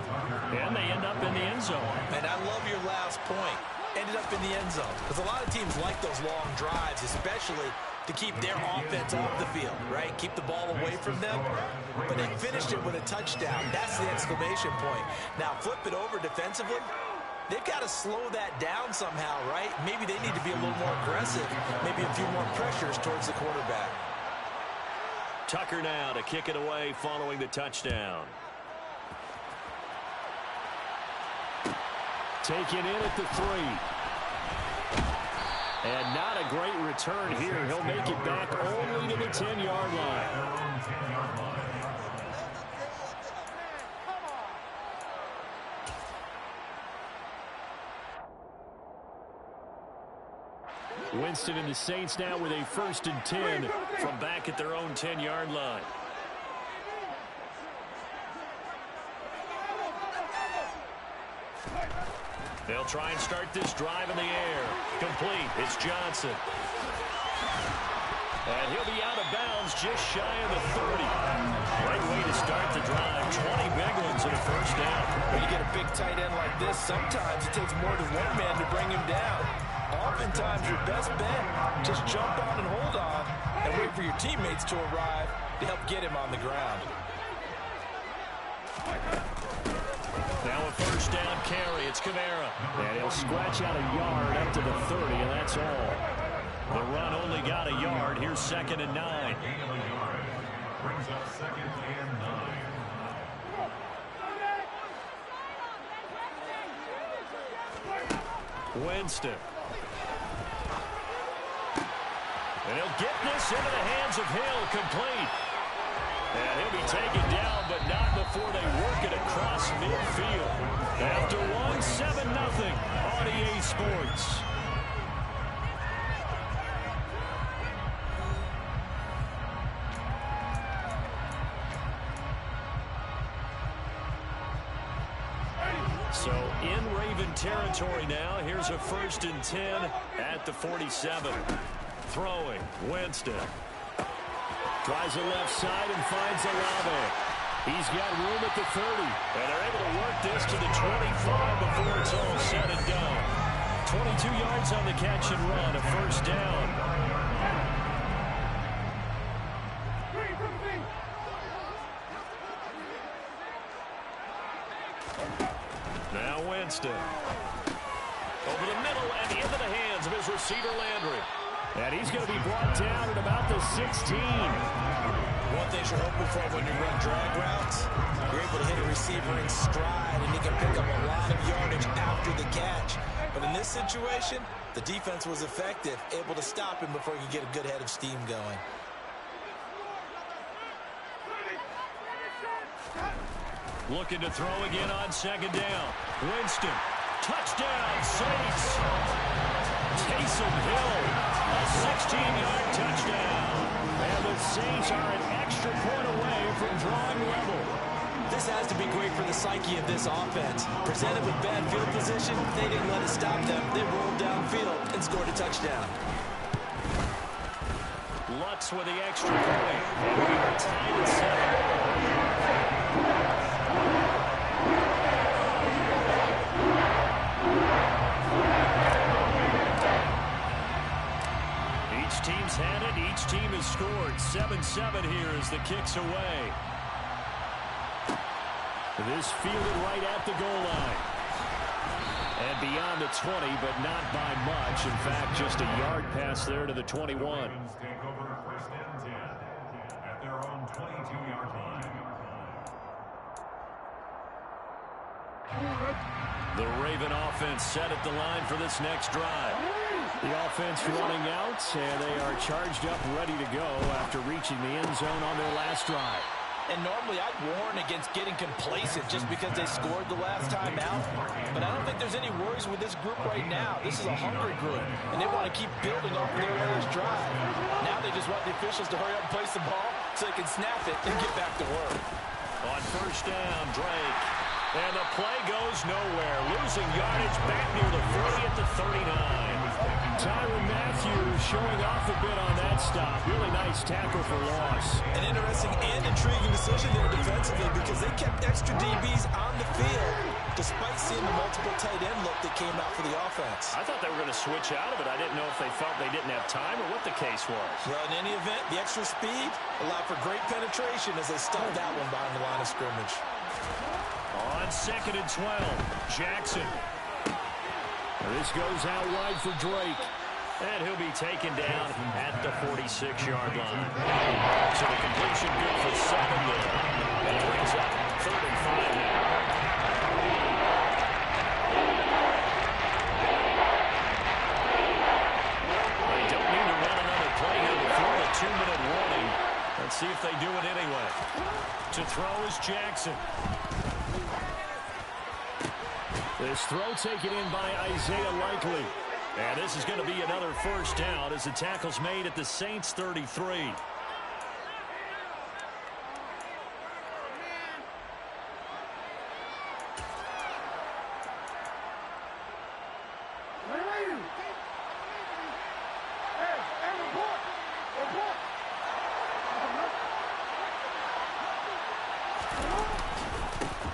and they end up in the end zone. And I love your last point. Ended up in the end zone. Because a lot of teams like those long drives, especially to keep their offense off the field, right? Keep the ball away from them. But they finished it with a touchdown. That's the exclamation point. Now, flip it over defensively. They've got to slow that down somehow, right? Maybe they need to be a little more aggressive. Maybe a few more pressures towards the quarterback. Tucker now to kick it away following the touchdown. Taken in at the 3. And not a great return here. He'll make it back only to the 10-yard line. Winston and the Saints now with a 1st and 10 from back at their own 10-yard line. They'll try and start this drive in the air. Complete. It's Johnson. And he'll be out of bounds just shy of the 30. Great way to start the drive. 20 big ones and a first down. When you get a big tight end like this, sometimes it takes more than one man to bring him down. Oftentimes, your best bet, just jump on and hold on and wait for your teammates to arrive to help get him on the ground. Now a first down carry. It's Kamara. And he'll scratch out a yard up to the 30, and that's all. The run only got a yard. Here's 2nd and 9. Brings up 2nd and 9. Winston. And he'll get this into the hands of Hill, complete. And he'll be taken down, but not before they work it across midfield. After one, 7-0 on EA Sports. So in Raven territory now. Here's a 1st and 10 at the 47. Throwing, Winston. Tries the left side and finds Olave. He's got room at the 30. And they're able to work this to the 25 before it's all said and done. 22 yards on the catch and run, a 1st down. Now Winston. Over the middle and into the hands of his receiver Landry. And he's going to be brought down at about the 16. One thing you're hoping for when you run drag routes, you're able to hit a receiver in stride, and he can pick up a lot of yardage after the catch. But in this situation, the defense was effective, able to stop him before he could get a good head of steam going. Looking to throw again on 2nd down. Winston. Touchdown, Saints. Taysom Hill. A 16-yard touchdown. And the Saints are an extra point away from drawing level. This has to be great for the psyche of this offense. Presented with bad field position, they didn't let it stop them. They rolled downfield and scored a touchdown. Lutz with the extra point. And we are tied at 7. Each team's had it. Each team has scored. 7-7 here as the kick's away. This fielded right at the goal line. And beyond the 20, but not by much. In fact, just a yard pass there to the 21. Take over 1st and 10 at their own 22-yard line. The Raven offense set at the line for this next drive. The offense running out, and they are charged up, ready to go after reaching the end zone on their last drive. And normally I'd warn against getting complacent just because they scored the last time out. But I don't think there's any worries with this group right now. This is a hungry group, and they want to keep building off their latest drive. Now they just want the officials to hurry up and place the ball so they can snap it and get back to work. On 1st down, Drake. And the play goes nowhere. Losing yardage back near the 40 at the 39. Tyrann Mathieu showing off a bit on that stop. Really nice tackle for loss. An interesting and intriguing decision there defensively because they kept extra DBs on the field despite seeing the multiple tight end look that came out for the offense. I thought they were going to switch out of it. I didn't know if they felt they didn't have time or what the case was. Well, in any event, the extra speed allowed for great penetration as they stuffed that one behind the line of scrimmage. On 2nd and 12, Jackson. This goes out wide for Drake. And he'll be taken down at the 46-yard line. So the completion good for 7 there. And it brings up 3rd and 5 now. They don't need to run another play here before the 2-minute warning. Let's see if they do it anyway. To throw is Jackson. This throw taken in by Isaiah Likely. And this is going to be another 1st down as the tackle's made at the Saints 33.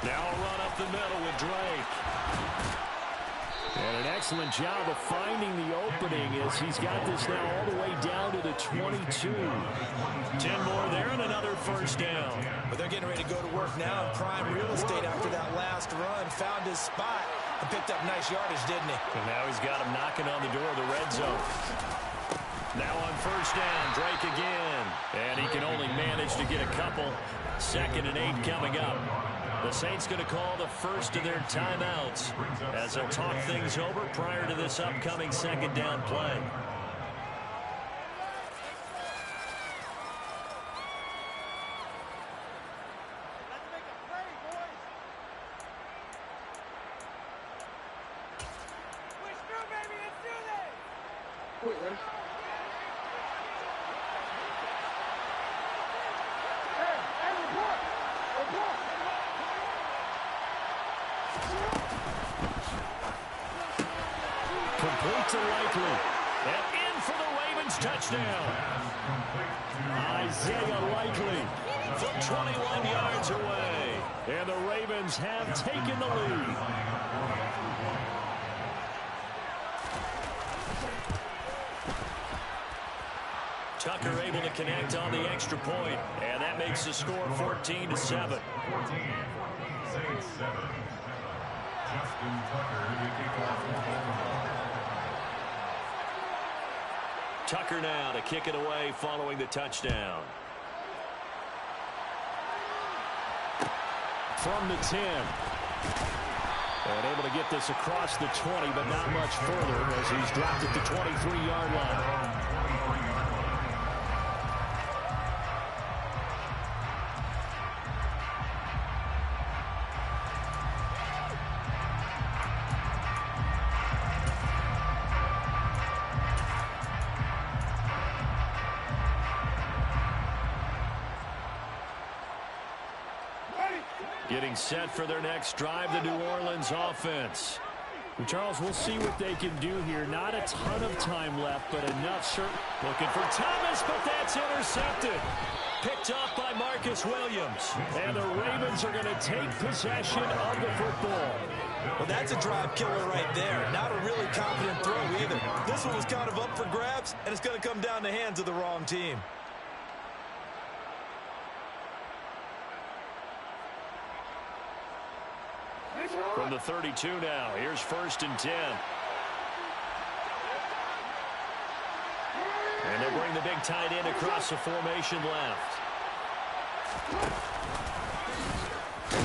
Now a run up the middle with Drake. And an excellent job of finding the opening as he's got this now all the way down to the 22. 10 more there and another 1st down. But they're getting ready to go to work now in prime real estate after that last run. Found his spot and picked up nice yardage, didn't he? And now he's got him knocking on the door of the red zone. Now on 1st down, Drake again. And he can only manage to get a couple. 2nd and 8 coming up. The Saints going to call the first of their timeouts as they'll talk things over prior to this upcoming 2nd down play. Complete to Likely. And in for the Ravens touchdown. Isaiah Likely from 21 yards away. And the Ravens have taken the lead. Tucker able to connect on the extra point, and that makes the score 14-7. 14, Saints 7. Justin Tucker to kick off for Baltimore. Tucker now to kick it away following the touchdown. From the 10. And able to get this across the 20, but not much further as he's dropped at the 23-yard line. Getting set for their next drive, the New Orleans offense. And Charles, we'll see what they can do here. Not a ton of time left, but enough. Looking for Thomas, but that's intercepted. Picked off by Marcus Williams. And the Ravens are going to take possession of the football. Well, that's a drive killer right there. Not a really confident throw either. This one was kind of up for grabs, and it's going to come down the hands of the wrong team. From the 32 now, here's 1st and 10. And they'll bring the big tight end across the formation left.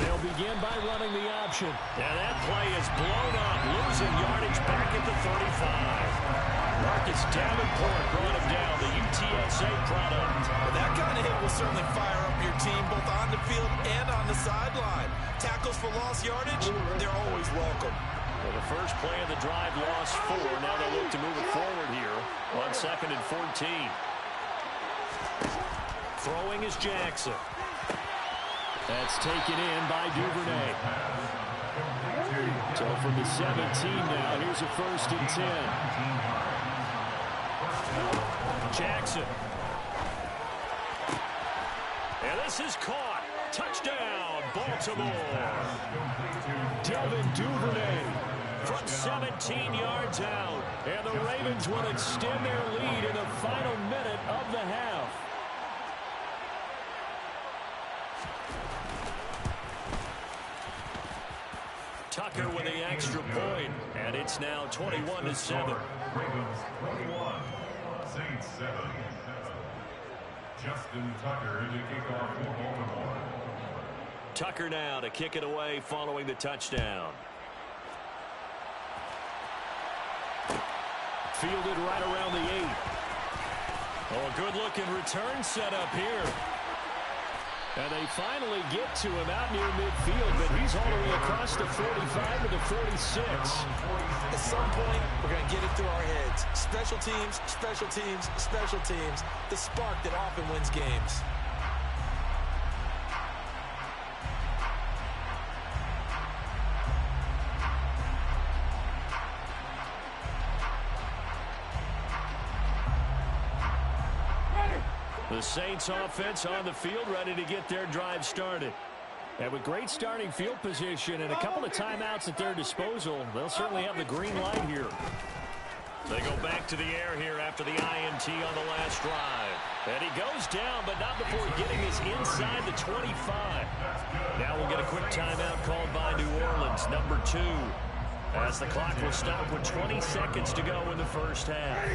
They'll begin by running the option. And that play is blown up, losing yardage back at the 35. Marcus Davenport brought him down, the UTSA product. Well, that kind of hit will certainly fire up your team both on the field and on the sideline. Tackles for lost yardage, they're always welcome. Well, the first play of the drive lost 4. Now they look to move it forward here on 2nd and 14. Throwing is Jackson. That's taken in by Duvernay. So from the 17 now, here's a 1st and 10. Jackson. And this is caught. Touchdown, Baltimore. Devin Duvernay from 17 yards out. And the Ravens will extend their lead in the final minute of the half. Tucker with the extra point, and it's now 21-7. Ravens 21, Saints 7. Justin Tucker to kick off for Baltimore. Tucker now to kick it away following the touchdown. Fielded right around the 8. Oh, a good-looking return set up here. And they finally get to him out near midfield, but he's all the way across the 45 to the 46. At some point, we're going to get it through our heads. Special teams, special teams, special teams. The spark that often wins games. The Saints offense on the field, ready to get their drive started. And with great starting field position and a couple of timeouts at their disposal, they'll certainly have the green light here. They go back to the air here after the INT on the last drive. And he goes down, but not before getting us inside the 25. Now we'll get a quick timeout called by New Orleans, number 2. As the clock will stop with 20 seconds to go in the first half.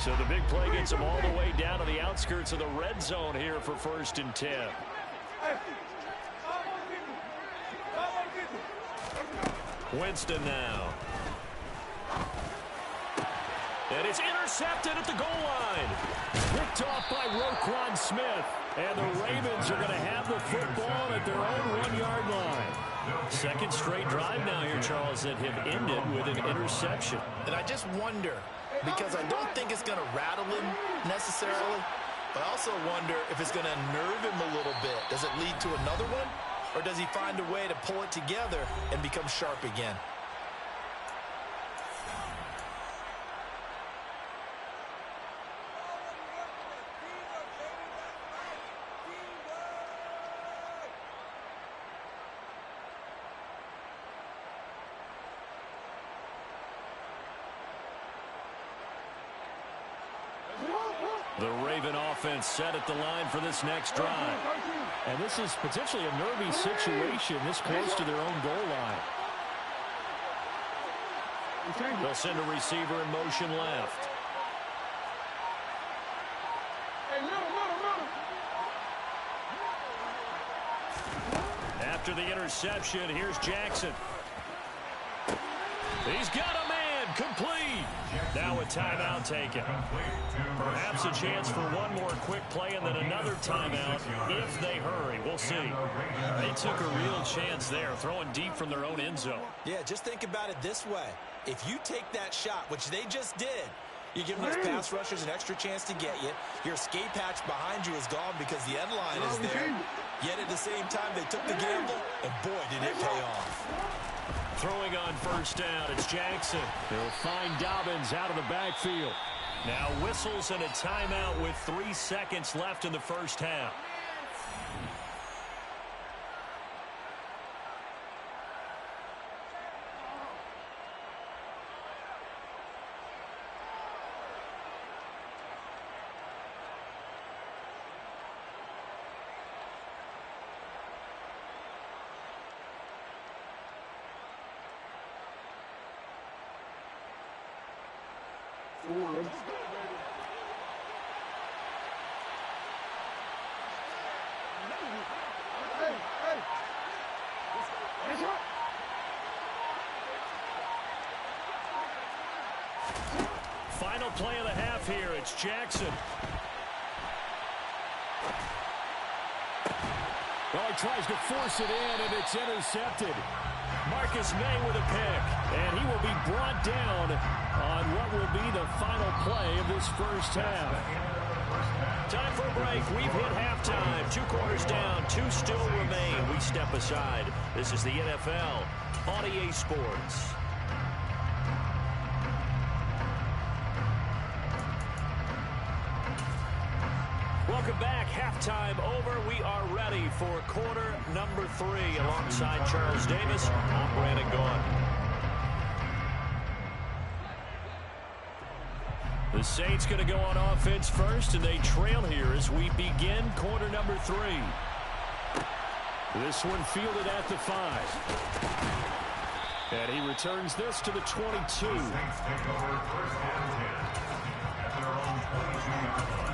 So the big play gets them all the way down to the outskirts of the red zone here for 1st and 10. Winston now. And it's intercepted at the goal line. Picked off by Roquan Smith. And the Ravens are going to have the football at their own 1-yard line. Second straight drive now here, Charles, that have ended with an interception. And I just wonder, because I don't think it's going to rattle him necessarily. But I also wonder if it's going to nerve him a little bit. Does it lead to another one? Or does he find a way to pull it together and become sharp again? The Raven offense set at the line for this next drive. And this is potentially a nervy situation this close to their own goal line. They'll send a receiver in motion left. After the interception, here's Jackson. He's got a man, complete. Now a timeout taken. Perhaps a chance for one more quick play and then another timeout if they hurry. We'll see. They took a real chance there, throwing deep from their own end zone. Yeah, just think about it this way. If you take that shot, which they just did, you're giving those pass rushers an extra chance to get you. Your escape hatch behind you is gone because the end line is there. Yet at the same time, they took the gamble, and boy, did it pay off. Throwing on first down, it's Jackson. He'll find Dobbins out of the backfield. Now whistles and a timeout with 3 seconds left in the first half. Final play of the half here. It's Jackson. Well, he tries to force it in, and it's intercepted. Marcus May with a pick, and he will be brought down on what will be the final play of this first half. Time for a break. We've hit halftime. 2 quarters down, 2 still remain. We step aside. This is the NFL on EA Sports. Welcome back. Halftime over. We are ready for quarter number 3. Alongside Charles Davis, I'm Brandon Gaughan. The Saints going to go on offense first, and they trail here as we begin quarter number 3. This one fielded at the 5. And he returns this to the 22. The Saints take over first and 10 at their own 22-yard line.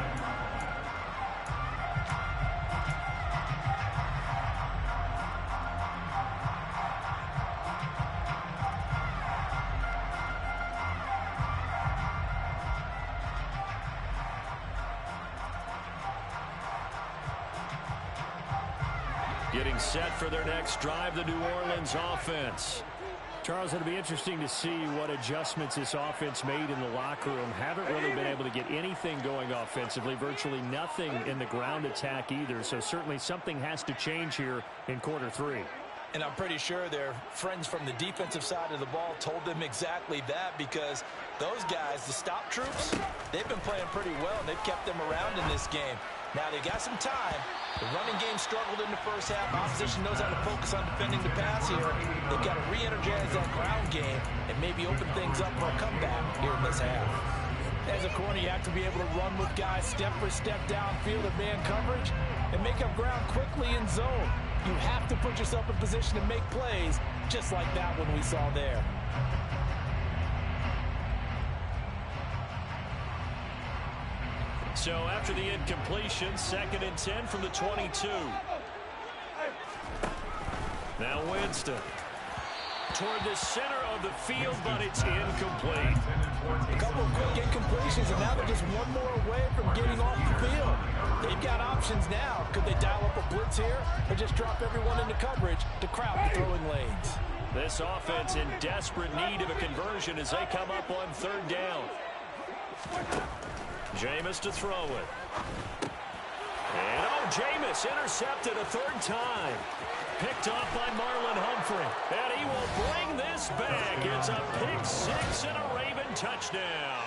Getting set for their next drive, the New Orleans offense. Charles, it'll be interesting to see what adjustments this offense made in the locker room. Haven't really been able to get anything going offensively, virtually nothing in the ground attack either. So certainly something has to change here in quarter 3. And I'm pretty sure their friends from the defensive side of the ball told them exactly that, because those guys, the stop troops, they've been playing pretty well, and they've kept them around in this game. Now they got some time. The running game struggled in the first half. Opposition knows how to focus on defending the pass here. They've got to re-energize that ground game and maybe open things up for a comeback here in this half. As a corner, you have to be able to run with guys step for step downfield of man coverage and make up ground quickly in zone. You have to put yourself in position to make plays, just like that one we saw there. So after the incompletion, 2nd and 10 from the 22. Now Winston toward the center of the field, but it's incomplete. A couple of quick incompletions, and now they're just one more away from getting off the field. They've got options now. Could they dial up a blitz here or just drop everyone into coverage to crowd the throwing lanes? This offense in desperate need of a conversion as they come up on 3rd down. Jameis to throw it. And, Jameis intercepted a third time. Picked off by Marlon Humphrey. And he will bring this back. It's a pick six and a Raven touchdown.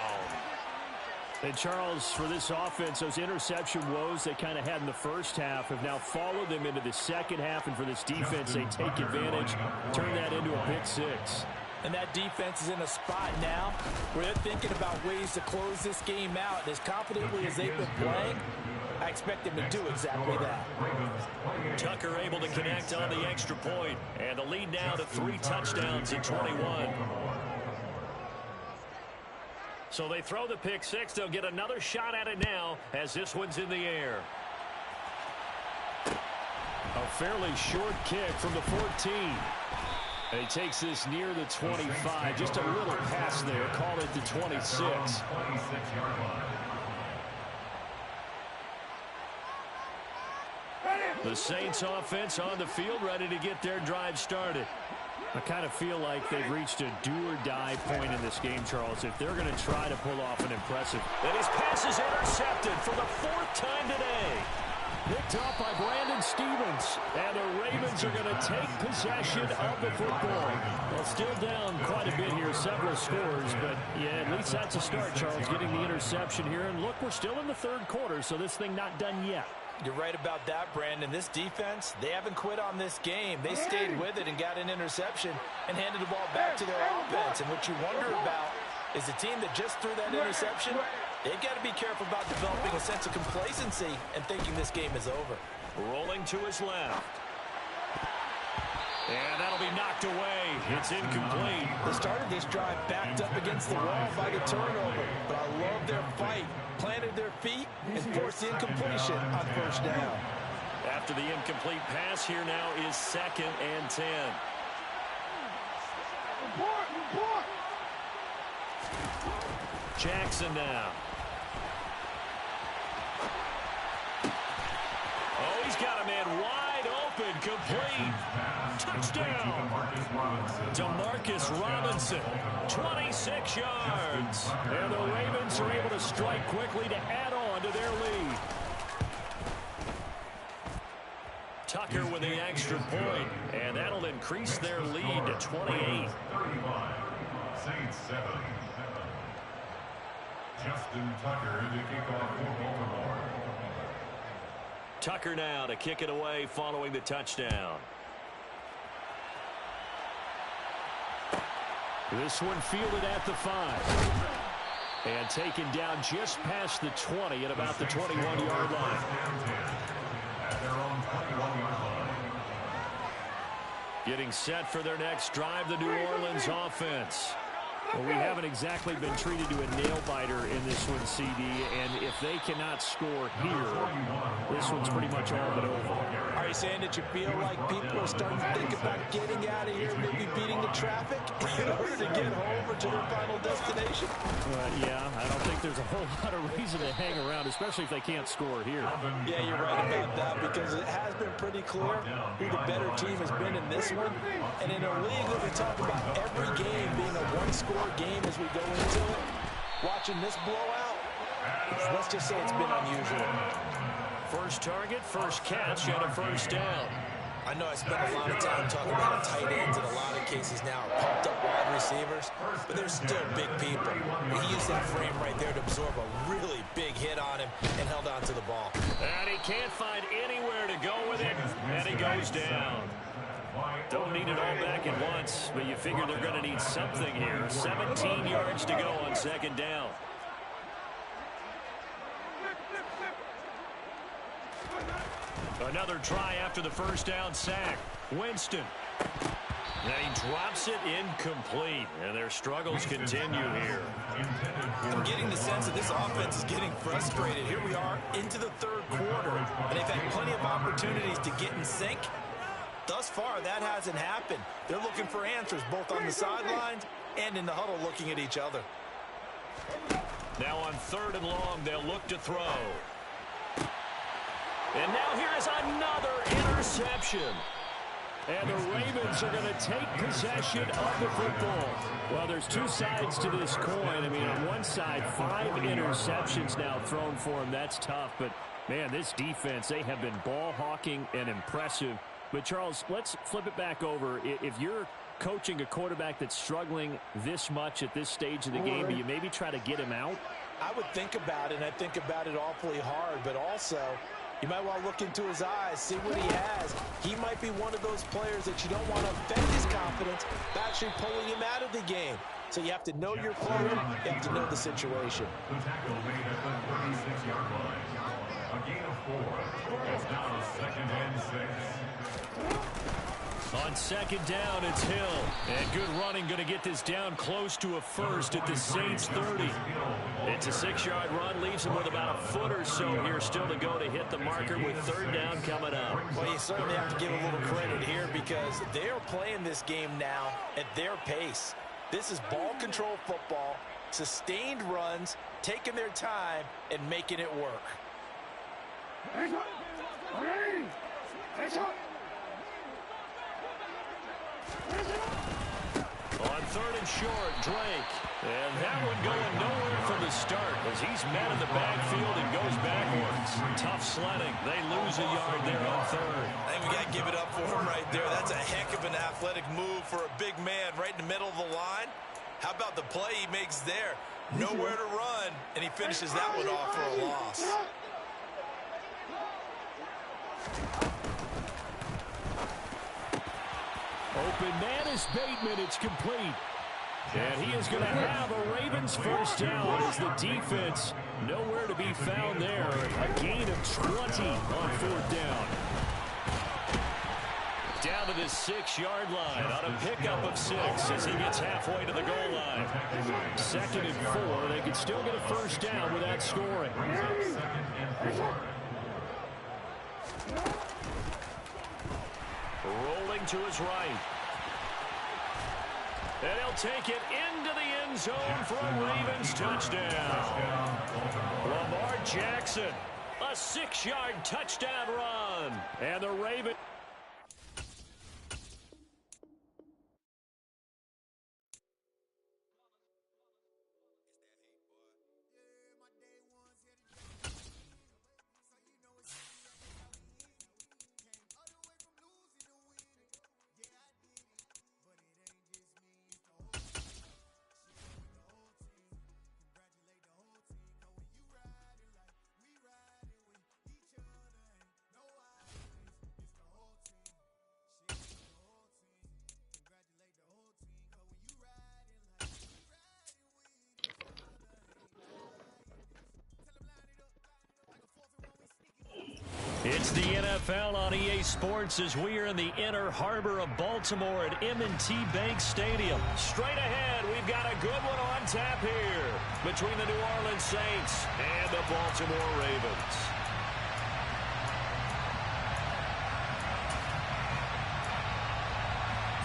And, Charles, for this offense, those interception woes they kind of had in the first half have now followed them into the second half. And for this defense, they take advantage, turn that into a pick six. And that defense is in a spot now where they're thinking about ways to close this game out. And as confidently as they've been playing, I expect them to do exactly that. Tucker able to connect on the extra point. And the lead now to 3 touchdowns in 21. So they throw the pick six. They'll get another shot at it now as this one's in the air. A fairly short kick from the 14. And he takes this near the 25. Just a little pass there. Call it the 26. The Saints offense on the field, ready to get their drive started. I kind of feel like they've reached a do-or-die point in this game, Charles, if they're going to try to pull off an impressive. And his pass is intercepted for the 4th time today. Picked off by Brandon Stevens. And the Ravens are going to take possession of the football. Well, still down quite a bit here, several scores. But, yeah, at least that's a start, Charles, getting the interception here. And, look, we're still in the third quarter, so this thing not done yet. You're right about that, Brandon. This defense, they haven't quit on this game. They stayed with it and got an interception and handed the ball back to their offense. And what you wonder about is the team that just threw that interception, they've got to be careful about developing a sense of complacency and thinking this game is over. Rolling to his left. And that'll be knocked away. It's incomplete. They started this drive backed up against the wall by the turnover. But I love their fight. Planted their feet and forced the incompletion on first down. After the incomplete pass, here now is 2nd and 10. Jackson now. Oh, he's got a man wide open, complete. Touchdown. Demarcus Robinson, 26 yards. And the Ravens are able to strike quickly to add on to their lead. Tucker with the extra point, and that'll increase their lead to 28. 35, Saints 7. Justin Tucker to kick off for Baltimore. Tucker now to kick it away following the touchdown. This one fielded at the 5. And taken down just past the 20 at about the 21-yard line. At their own 21-yard line. Getting set for their next drive, the New Orleans offense. Well, we haven't exactly been treated to a nail-biter in this one, CD, and if they cannot score here, this one's pretty much all but over. Are you saying that you feel like people are starting to think about getting out of here, maybe beating the traffic in order to get home or to their final destination? Yeah, I don't think there's a whole lot of reason to hang around, especially if they can't score here. Yeah, you're right about that, because it has been pretty clear who the better team has been in this one. And in a league that we talk about every game being a one-score game as we go into it, watching this blowout, let's just say it's been unusual. First target, first catch, and a first down. I know I spent a lot of time talking about tight ends in a lot of cases now, pumped up wide receivers, but they're still big people. And he used that frame right there to absorb a really big hit on him and held on to the ball. And he can't find anywhere to go with it, and he goes down. Don't need it all back at once, but you figure they're going to need something here. 17 yards to go on second down. Another try after the first down sack. Winston. And he drops it incomplete, and their struggles continue here. I'm getting the sense that this offense is getting frustrated. Here we are into the third quarter, and they've had plenty of opportunities to get in sync. Thus far, that hasn't happened. They're looking for answers both on the sidelines and in the huddle looking at each other. Now on 3rd and long, they'll look to throw. And now here is another interception. And the Ravens are going to take possession of the football. Well, there's two sides to this coin. I mean, on one inside. 5 interceptions now thrown for him. That's tough. But, man, this defense, they have been ball hawking and impressive. But, Charles, let's flip it back over. If you're coaching a quarterback that's struggling this much at this stage of the game, do you maybe try to get him out? I would think about it, and I think about it awfully hard. But also, you might want to look into his eyes, see what he has. He might be one of those players that you don't want to affect his confidence by actually pulling him out of the game. So you have to know your player. You have to know the situation. The tackle made at the 36-yard line. A gain of 4. It's now 2nd and 6. On 2nd down, it's Hill. And good running, going to get this down close to a first at the Saints 30. It's a 6-yard run, leaves him with about a foot or so here still to go to hit the marker with 3rd down coming up. Well, you certainly have to give a little credit here because they're playing this game now at their pace. This is ball control football, sustained runs, taking their time, and making it work. On 3rd and short, Drake. And that one going nowhere from the start as he's met in the backfield and goes backwards. Tough sledding. They lose a yard there on 3rd. I think we got to give it up for him right there. That's a heck of an athletic move for a big man right in the middle of the line. How about the play he makes there? Nowhere to run, and he finishes that one off for a loss. Open man is Bateman. It's complete. And he is going to have a Ravens first down as the defense nowhere to be found there. A gain of 20 on 4th down. Down to the 6-yard line on a pickup of 6 as he gets halfway to the goal line. 2nd and 4. They could still get a first down without scoring. Rolling to his right. And he'll take it into the end zone for a Ravens touchdown. Lamar Jackson, a 6-yard touchdown run. And the Ravens. It's the NFL on EA Sports as we are in the inner harbor of Baltimore at M&T Bank Stadium. Straight ahead, we've got a good one on tap here between the New Orleans Saints and the Baltimore Ravens.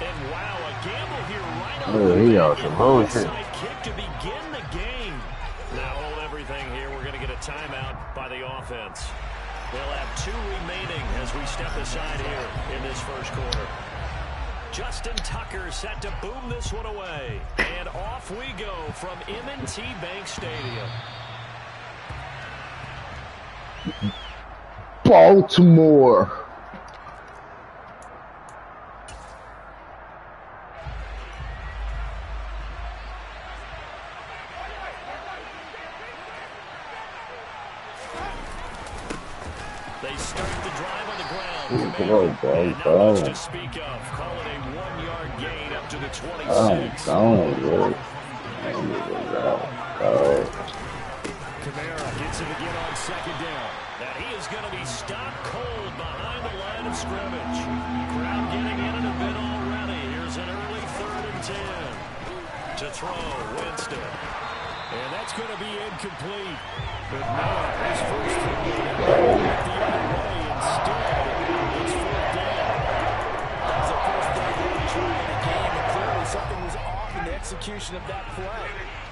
And wow, a gamble here right on the onside kick to begin the game. Now hold everything here. We're going to get a timeout by the offense. They'll have 2 remaining as we step aside here in this first quarter. Justin Tucker set to boom this one away. And off we go from M&T Bank Stadium. Baltimore. They start the drive on the ground. And not much to speak of. Call it a 1-yard gain up to the 26. Kamara gets it again on 2nd down. Now he is going to be stopped cold behind the line of scrimmage. Crowd getting in it a bit already. Here's an early 3rd and 10. To throw, Winston. And that's going to be incomplete. But man, his first throw went the other way instead. It's 4th down. That was the first thing we tried in the game, and clearly something was off in the execution of that play.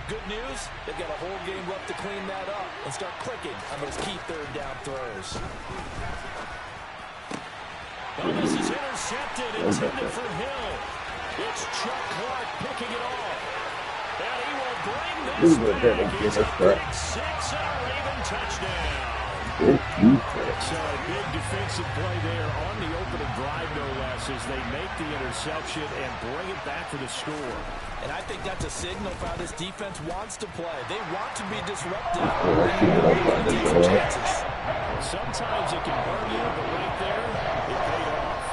Good news, they've got a whole game left to clean that up and start clicking on those key 3rd down throws. Well, this is intercepted, intended for Hill. It's Chuck Clark picking it off. And he will bring We this were back. gonna get It's us a that. pick six and a Raven touchdown. Good defense. So a big defensive play there on the opening drive, no less, as they make the interception and bring it back for the score. And I think that's a signal for how this defense wants to play. They want to be disruptive. Let's see what I'm about to Take do. some chances. Sometimes it can burn you, but right there, it paid off.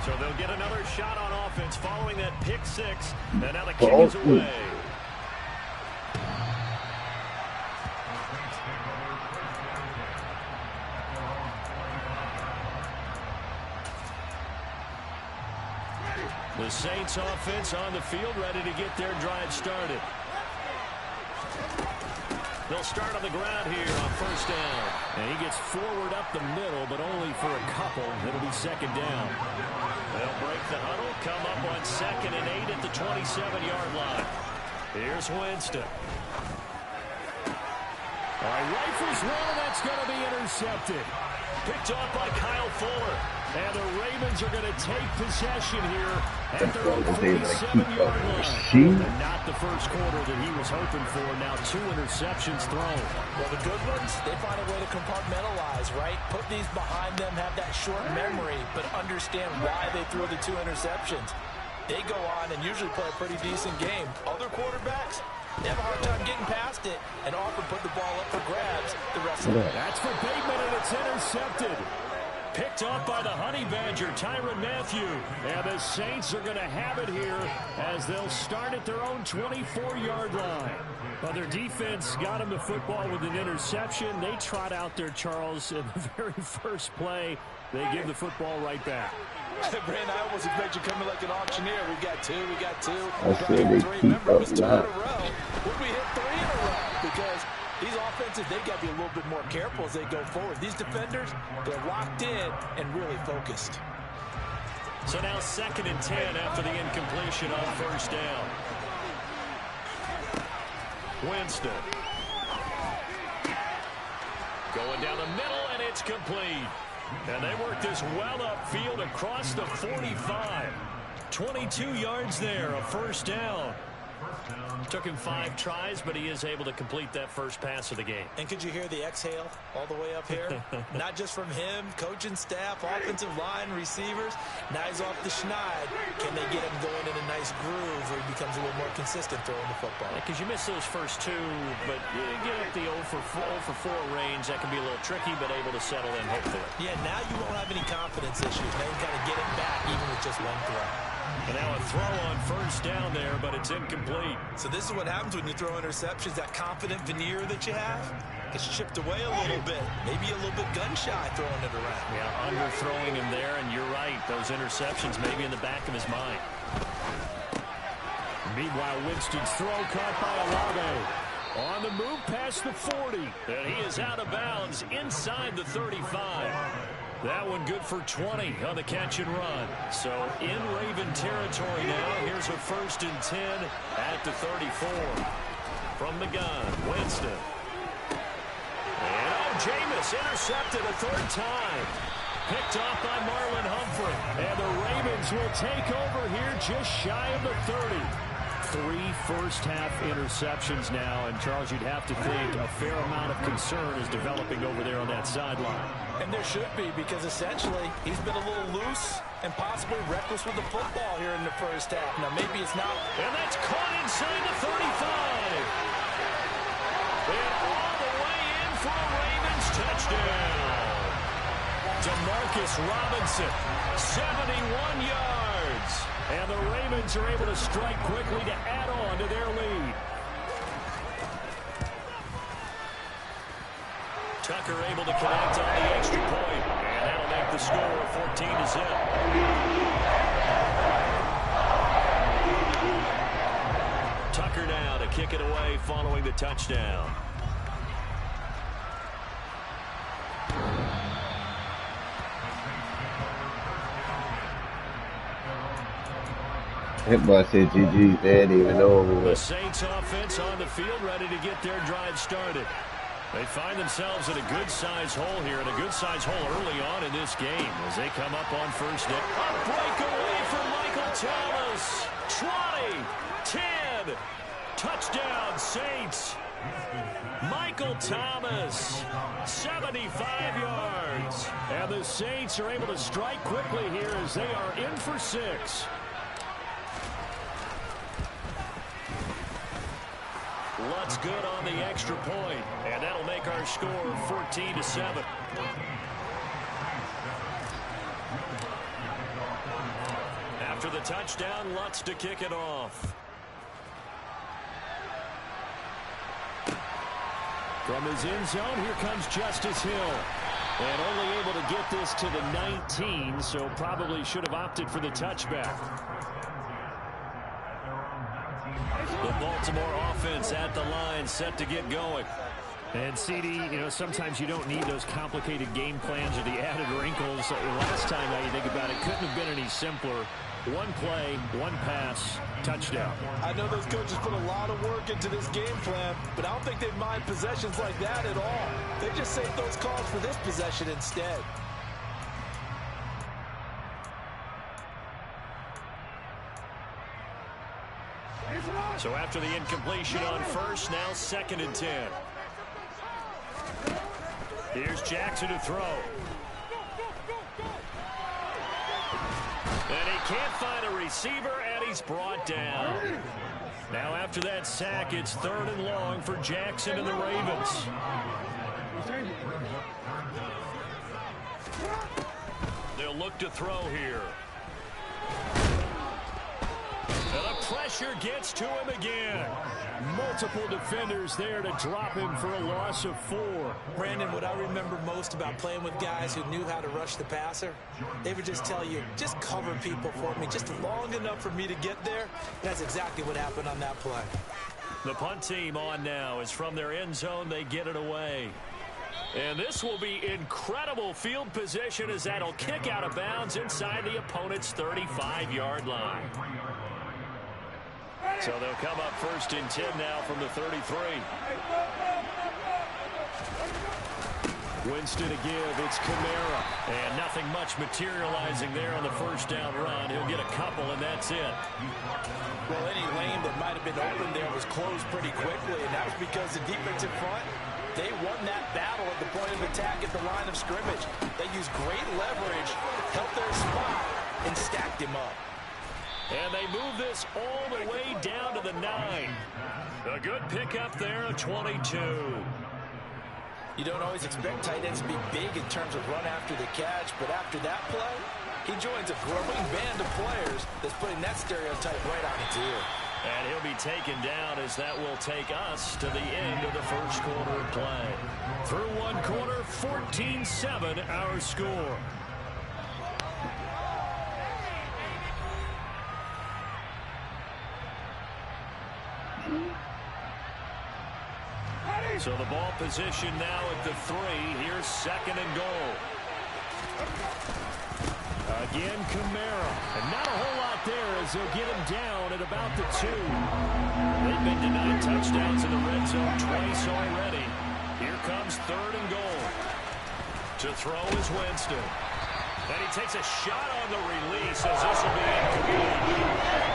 So they'll get another shot on offense following that pick six. And now the kick is away. The Saints offense on the field, ready to get their drive started. They'll start on the ground here on first down. And he gets forward up the middle, but only for a couple. It'll be second down. They'll break the huddle, come up on 2nd and 8 at the 27-yard line. Here's Winston. All right, rifles one, and that's going to be intercepted. Picked off by Kyle Fuller. And the Ravens are going to take possession here at their own 47-yard line. And not the first quarter that he was hoping for. Now 2 interceptions thrown. Well, the good ones, they find a way to compartmentalize, right? Put these behind them, have that short memory, but understand why they threw the 2 interceptions. They go on and usually play a pretty decent game. Other quarterbacks, they have a hard time getting past it and often put the ball up for grabs the rest of the way. That's for Bateman, and it's intercepted. Picked off by the Honey Badger, Tyrann Mathieu. And the Saints are going to have it here as they'll start at their own 24-yard line. Well, their defense got them the football with an interception. They trot out there, Charles, in the very first play. They give the football right back. Brandon, I almost expect you coming like an auctioneer. We got 2, we got 2. I said they keep Remember, it was 2 in a up row. Would we hit 3 in a row? Because these offenses, they've got to be a little bit more careful as they go forward. These defenders, they're locked in and really focused. So now 2nd and 10 after the incompletion on first down. Winston. Going down the middle, and it's complete. And they work this well upfield across the 45. 22 yards there, a first down. Took him 5 tries, but he is able to complete that first pass of the game. And could you hear the exhale all the way up here? Not just from him, coaching staff, offensive line, receivers. Now he's off the schneid. Can they get him going in a nice groove where he becomes a little more consistent throwing the football? Because you miss those first 2, but you get up the 0 for 4 range. That can be a little tricky, but able to settle in, hopefully. Yeah, now you won't have any confidence issues. Now you kind of get it back even with just one throw. And now a throw on first down there, but it's incomplete. So this is what happens when you throw interceptions. That confident veneer that you have gets chipped away a little bit. Maybe a little bit gun-shy throwing it around. Yeah, underthrowing him there, and you're right. Those interceptions maybe in the back of his mind. Meanwhile, Winston's throw caught by Olave. On the move past the 40. And he is out of bounds inside the 35. That one good for 20 on the catch and run. So in Raven territory now. Here's a 1st and 10 at the 34. From the gun, Winston. And Jameis intercepted a 3rd time. Picked off by Marlon Humphrey. And the Ravens will take over here just shy of the 30. 3 first-half interceptions now. And, Charles, you'd have to think a fair amount of concern is developing over there on that sideline. And there should be, because essentially he's been a little loose and possibly reckless with the football here in the first half. Now, maybe it's not. And that's caught inside the 35. And all the way in for a Ravens touchdown. Demarcus Robinson, 71 yards. And the Ravens are able to strike quickly to add on to their lead. Tucker able to connect on the extra point. And that'll make the score 14-0. Tucker now to kick it away following the touchdown. That boy said GG, they didn't even know. The Saints offense on the field ready to get their drive started. They find themselves in a good-sized hole here, and a good-sized hole early on in this game as they come up on first down. A breakaway for Michael Thomas. 20, 10, touchdown Saints. Michael Thomas, 75 yards. And the Saints are able to strike quickly here as they are in for 6. Lutz good on the extra point, and that'll make our score 14-7. After the touchdown, Lutz to kick it off. From his end zone, here comes Justice Hill. And only able to get this to the 19, so probably should have opted for the touchback. The Baltimore offense at the line, set to get going. And CD, sometimes you don't need those complicated game plans or the added wrinkles. Last time, now you think about it, couldn't have been any simpler. One play, one pass, touchdown. I know those coaches put a lot of work into this game plan, but I don't think they mind possessions like that at all. They just save those calls for this possession instead. So after the incompletion on first, now 2nd and 10. Here's Jackson to throw. And he can't find a receiver, and he's brought down. Now after that sack, it's 3rd and long for Jackson and the Ravens. They'll look to throw here. And the pressure gets to him again. Multiple defenders there to drop him for a loss of 4. Brandon, what I remember most about playing with guys who knew how to rush the passer, they would just tell you, just cover people for me, just long enough for me to get there. That's exactly what happened on that play. The punt team on now is from their end zone. They get it away. And this will be incredible field position as that'll kick out of bounds inside the opponent's 35-yard line. So they'll come up 1st and 10 now from the 33. Winston to give. It's Kamara. And nothing much materializing there on the first down run. He'll get a couple, and that's it. Well, any lane that might have been open there was closed pretty quickly, and that was because the defensive front, they won that battle at the point of attack at the line of scrimmage. They used great leverage, helped their spot, and stacked him up. And they move this all the way down to the 9. A good pickup there, a 22. You don't always expect tight ends to be big in terms of run after the catch, but after that play, he joins a growing band of players that's putting that stereotype right on its ear. And he'll be taken down as that will take us to the end of the first quarter of play. Through one quarter, 14-7 our score. So the ball position now at the 3. Here's 2nd and goal. Again, Kamara. And not a whole lot there as they'll get him down at about the 2. They've been denied touchdowns in the red zone twice already. Here comes 3rd and goal. To throw is Winston. And he takes a shot on the release as this will be incomplete.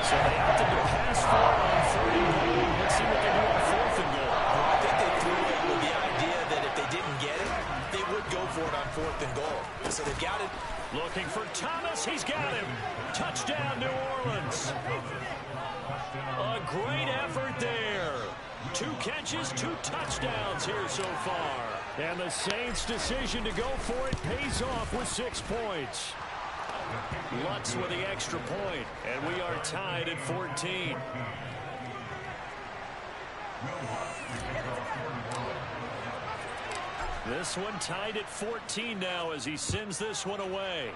So they opted to pass for it on 3rd and goal. Let's see what they do on 4th and goal. I think they threw it with the idea that if they didn't get it, they would go for it on 4th and goal. So they've got it. Looking for Thomas. He's got him. Touchdown, New Orleans. A great effort there. 2 catches, 2 touchdowns here so far. And the Saints' decision to go for it pays off with 6 points. Lutz with the extra point, and we are tied at 14. This one tied at 14 now as he sends this one away.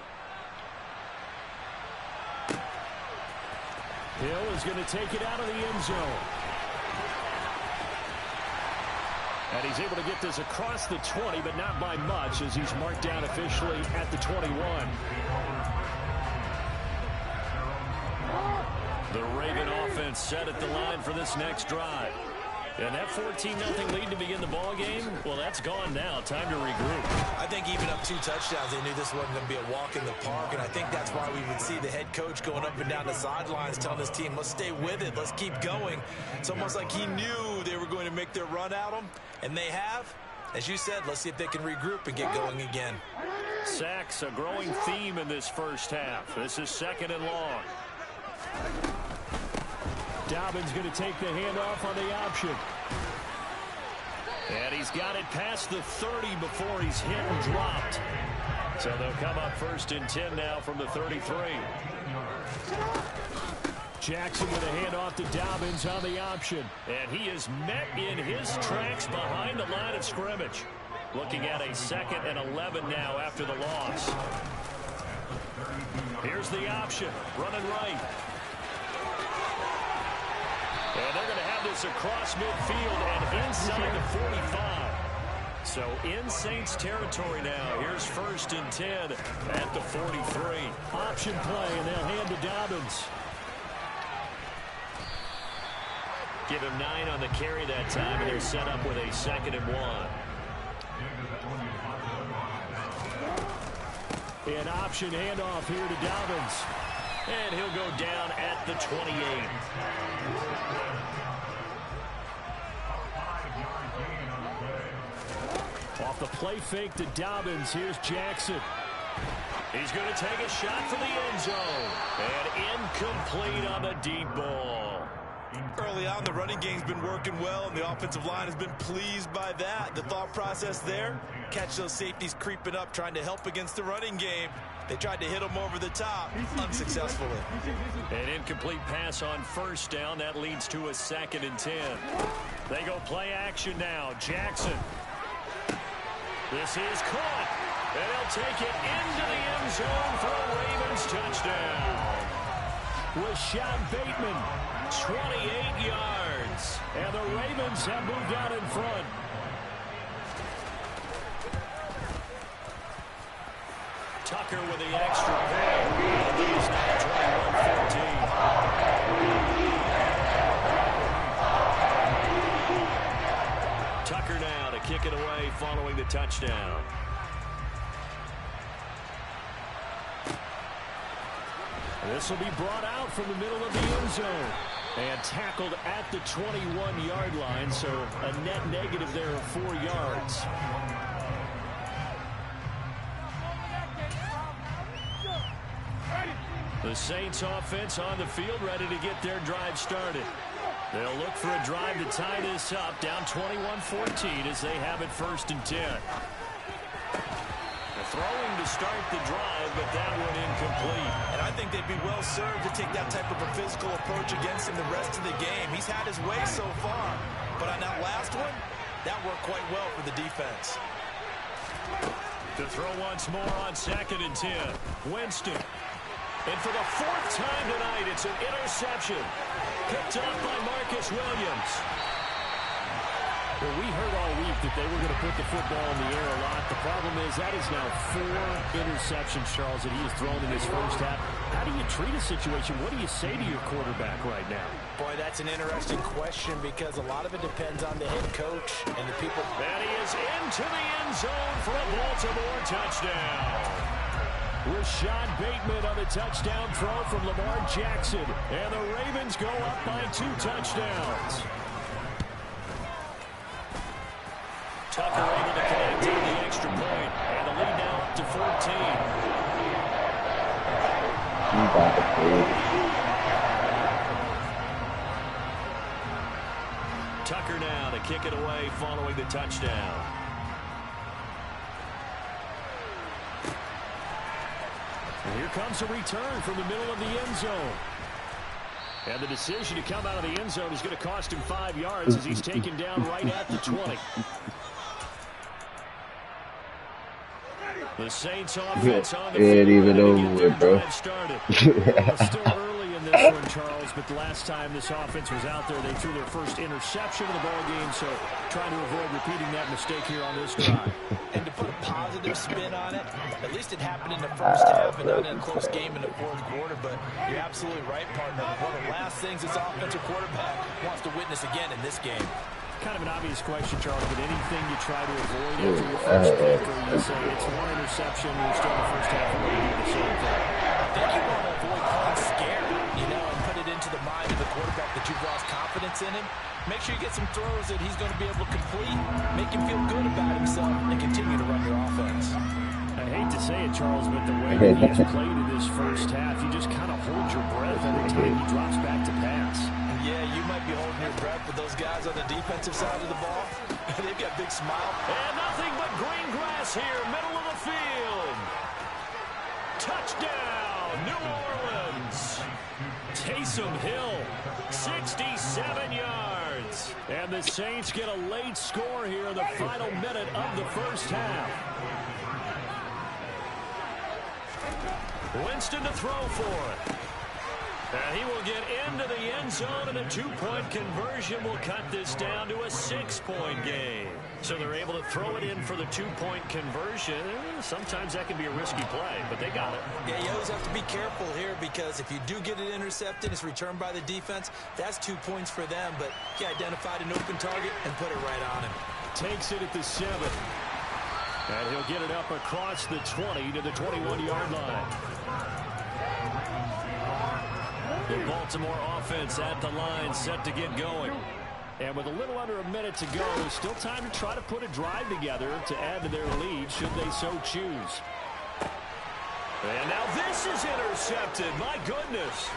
Hill is going to take it out of the end zone. And he's able to get this across the 20, but not by much as he's marked down officially at the 21. The Raven offense set at the line for this next drive. And that 14-0 lead to begin the ball game, well, that's gone now. Time to regroup. I think even up 2 touchdowns, they knew this wasn't going to be a walk in the park, and I think that's why we would see the head coach going up and down the sidelines telling his team, let's stay with it, let's keep going. It's almost like he knew they were going to make their run at him, and they have. As you said, let's see if they can regroup and get going again. Sacks, a growing theme in this first half. This is 2nd and long. Dobbins going to take the handoff on the option. And he's got it past the 30 before he's hit and dropped. So they'll come up 1st and 10 now from the 33. Jackson with a handoff to Dobbins on the option. And he is met in his tracks behind the line of scrimmage. Looking at a 2nd and 11 now after the loss. Here's the option. Running right. And they're going to have this across midfield and inside the 45. So in Saints territory now. Here's 1st and 10 at the 43. Option play, and they'll hand to Dobbins. Give him 9 on the carry that time, and they're set up with a 2nd and 1. An option handoff here to Dobbins. And he'll go down at the 28. Off the play fake to Dobbins, here's Jackson. He's going to take a shot for the end zone. And incomplete on the deep ball. Early on, the running game's been working well, and the offensive line has been pleased by that. The thought process there, catch those safeties creeping up, trying to help against the running game. They tried to hit them over the top, unsuccessfully. An incomplete pass on 1st down. That leads to a 2nd and 10. They go play action now. Jackson. This is caught. And they'll take it into the end zone for a Ravens touchdown. Rashad Bateman, 28 yards. And the Ravens have moved out in front. Tucker with the extra point. He's now 21-14. Tucker now to kick it away following the touchdown. This will be brought out from the middle of the end zone and tackled at the 21-yard line, so a net negative there of 4 yards. The Saints offense on the field ready to get their drive started. They'll look for a drive to tie this up, down 21-14 as they have it 1st and 10. Throwing to start the drive, but that one incomplete. And I think they'd be well served to take that type of a physical approach against him the rest of the game. He's had his way so far, but on that last one, that worked quite well for the defense. To throw once more on 2nd and 10. Winston. And for the 4th time tonight, it's an interception. Picked up by Marcus Williams. Well, we heard all week that they were going to put the football in the air a lot. The problem is that is now 4 interceptions, Charles, that he has thrown in his first half. How do you treat a situation? What do you say to your quarterback right now? Boy, that's an interesting question because a lot of it depends on the head coach and the people. And he is into the end zone for a Baltimore touchdown. Rashad Bateman on the touchdown throw from Lamar Jackson. And the Ravens go up by 2 touchdowns. Tucker able to connect on the extra point, and the lead now up to 14. Tucker now to kick it away following the touchdown. And here comes a return from the middle of the end zone. And the decision to come out of the end zone is going to cost him 5 yards as he's taken down right at the 20. The Saints offense on the field. It ain't even over with, bro. Still early in this one, Charles, but the last time this offense was out there, they threw their first interception of the ball game, so trying to avoid repeating that mistake here on this drive. And to put a positive spin on it, at least it happened in the first half and not in a close game in the 4th quarter, but you're absolutely right, partner. One of the last things this offensive quarterback wants to witness again in this game. kind of an obvious question, Charles, but anything you try to avoid after your first pick, or you say it's one interception, you're still in the first half, and you do the same thing? I think you want to avoid playing scared, and put it into the mind of the quarterback that you've lost confidence in him. Make sure you get some throws that he's going to be able to complete, make him feel good about himself, and continue to run your offense. I hate to say it, Charles, but the way that he's played in this first half, you just kind of hold your breath every time he drops back to pass. Yeah, you might be holding your breath, but those guys on the defensive side of the ball, they've got big smile. And nothing but green grass here, middle of the field. Touchdown, New Orleans. Taysom Hill, 67 yards. And the Saints get a late score here in the final minute of the first half. Winston to throw for it. And he will get into the end zone, and a two-point conversion will cut this down to a 6-point game. So they're able to throw it in for the two-point conversion. Sometimes that can be a risky play, but they got it. Yeah, you always have to be careful here, because if you do get it intercepted, it's returned by the defense, that's 2 points for them. But he identified an open target and put it right on him. Takes it at the 7. And he'll get it up across the 20 to the 21-yard line. The Baltimore offense at the line, set to get going. And with a little under a minute to go, still time to try to put a drive together to add to their lead, should they so choose. And now this is intercepted. My goodness.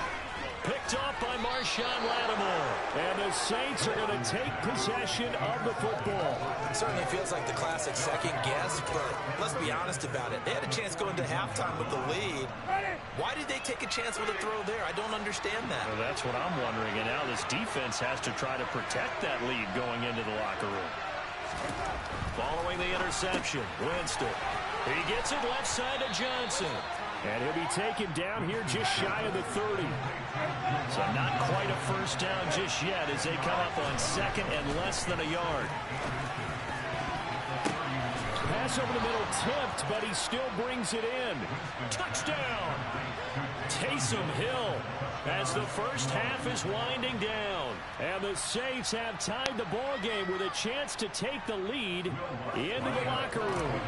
Picked off by Marshawn Lattimore. And the Saints are going to take possession of the football. It certainly feels like the classic second guess, but let's be honest about it. They had a chance going to halftime with the lead. Why did they take a chance with a throw there? I don't understand that. Well, that's what I'm wondering. And now this defense has to try to protect that lead going into the locker room. Following the interception, Winston. He gets it left side to Johnson. And he'll be taken down here just shy of the 30. So not quite a first down just yet as they come up on second and less than a yard. Pass over the middle tipped, but he still brings it in. Touchdown! Taysom Hill as the first half is winding down. And the Saints have tied the ball game with a chance to take the lead into the locker room.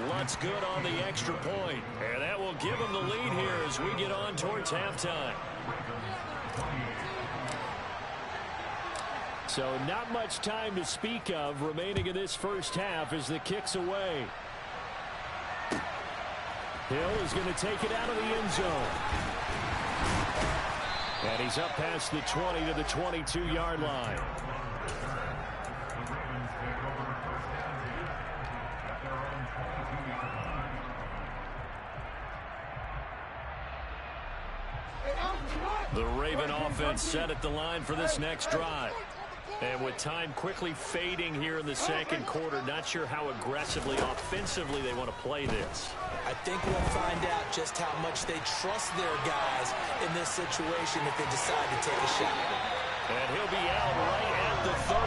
Lutz good on the extra point. And that will give them the lead here as we get on towards halftime. So not much time to speak of remaining in this first half as the kick's away. Hill is going to take it out of the end zone. And he's up past the 20 to the 22-yard line. The Raven offense set at the line for this next drive. And with time quickly fading here in the second quarter, not sure how aggressively, offensively they want to play this. I think we'll find out just how much they trust their guys in this situation if they decide to take a shot. And he'll be out right at the 35.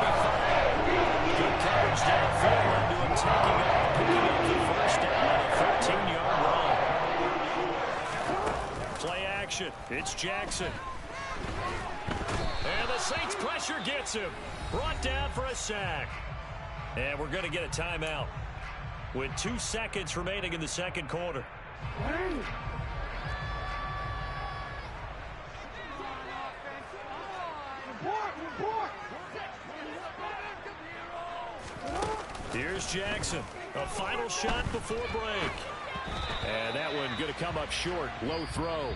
Good coverage downfield into him picking up the first down on a 13-yard run. Play action. It's Jackson. And the Saints pressure gets him. Brought down for a sack. And we're going to get a timeout with 2 seconds remaining in the second quarter. Here's Jackson. A final shot before break. And that one going to come up short. Low throw.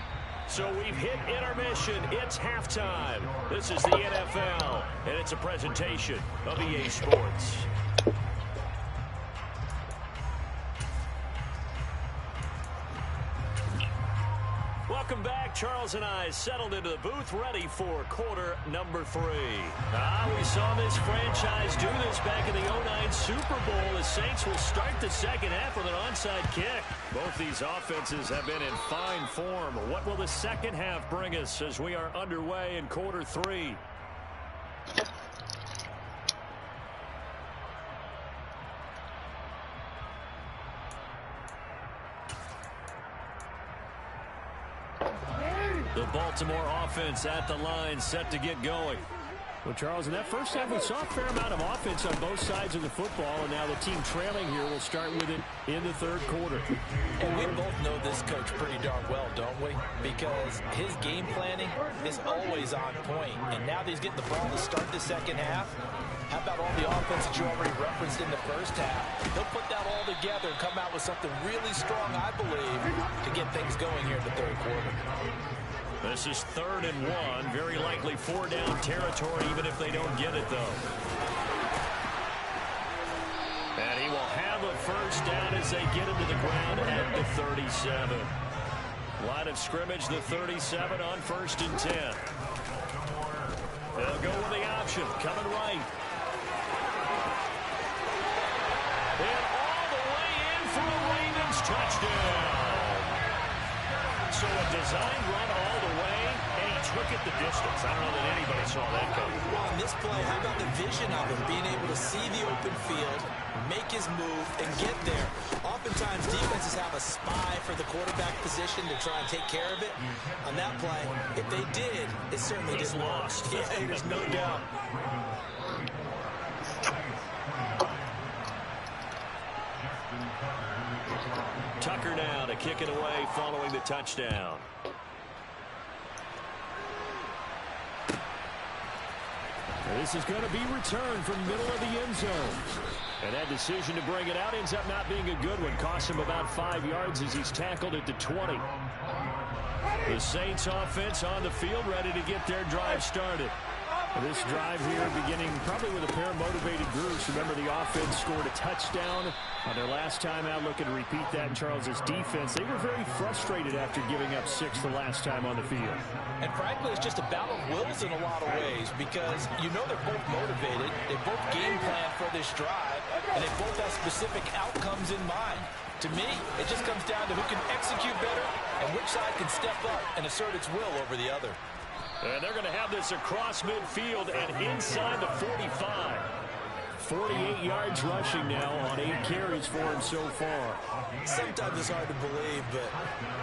So we've hit intermission. It's halftime. This is the NFL, and it's a presentation of EA Sports. Welcome back. Charles and I settled into the booth, ready for quarter number 3. We saw this franchise do this back in the 2009 Super Bowl. The Saints will start the second half with an onside kick. Both these offenses have been in fine form. What will the second half bring us as we are underway in quarter 3? The Baltimore offense at the line, set to get going. Well, Charles, in that first half, we saw a fair amount of offense on both sides of the football, and now the team trailing here will start with it in the third quarter. And we both know this coach pretty darn well, don't we? Because his game planning is always on point. And now that he's getting the ball to start the second half, how about all the offense that you already referenced in the first half? They'll put that all together and come out with something really strong, I believe, to get things going here in the third quarter. This is 3rd and 1. Very likely 4-down territory, even if they don't get it, though. And he will have a first down as they get him to the ground at the 37. Line of scrimmage, the 37 on 1st and 10. They'll go with the option, coming right. And all the way in for a Ravens touchdown. So a designed run all the way, and he took it the distance. I don't know that anybody saw that coming. Well, on this play, how about the vision of him, being able to see the open field, make his move, and get there. Oftentimes, defenses have a spy for the quarterback position to try and take care of it. On that play, if they did, it certainly didn't work. Yeah, there's no doubt. Tucker now to kick it away following the touchdown. This is going to be returned from middle of the end zone. And that decision to bring it out ends up not being a good one. Costs him about 5 yards as he's tackled at the 20. The Saints offense on the field, ready to get their drive started. This drive here beginning probably with a pair of motivated groups. Remember, the offense scored a touchdown on their last time out. Looking to repeat that in Charles's defense. They were very frustrated after giving up 6 the last time on the field. And frankly, it's just a battle of wills in a lot of ways because you know they're both motivated. They both game plan for this drive, and they both have specific outcomes in mind. To me, it just comes down to who can execute better and which side can step up and assert its will over the other. And they're going to have this across midfield and inside the 45. 48 yards rushing now on 8 carries for him so far. Sometimes it's hard to believe, but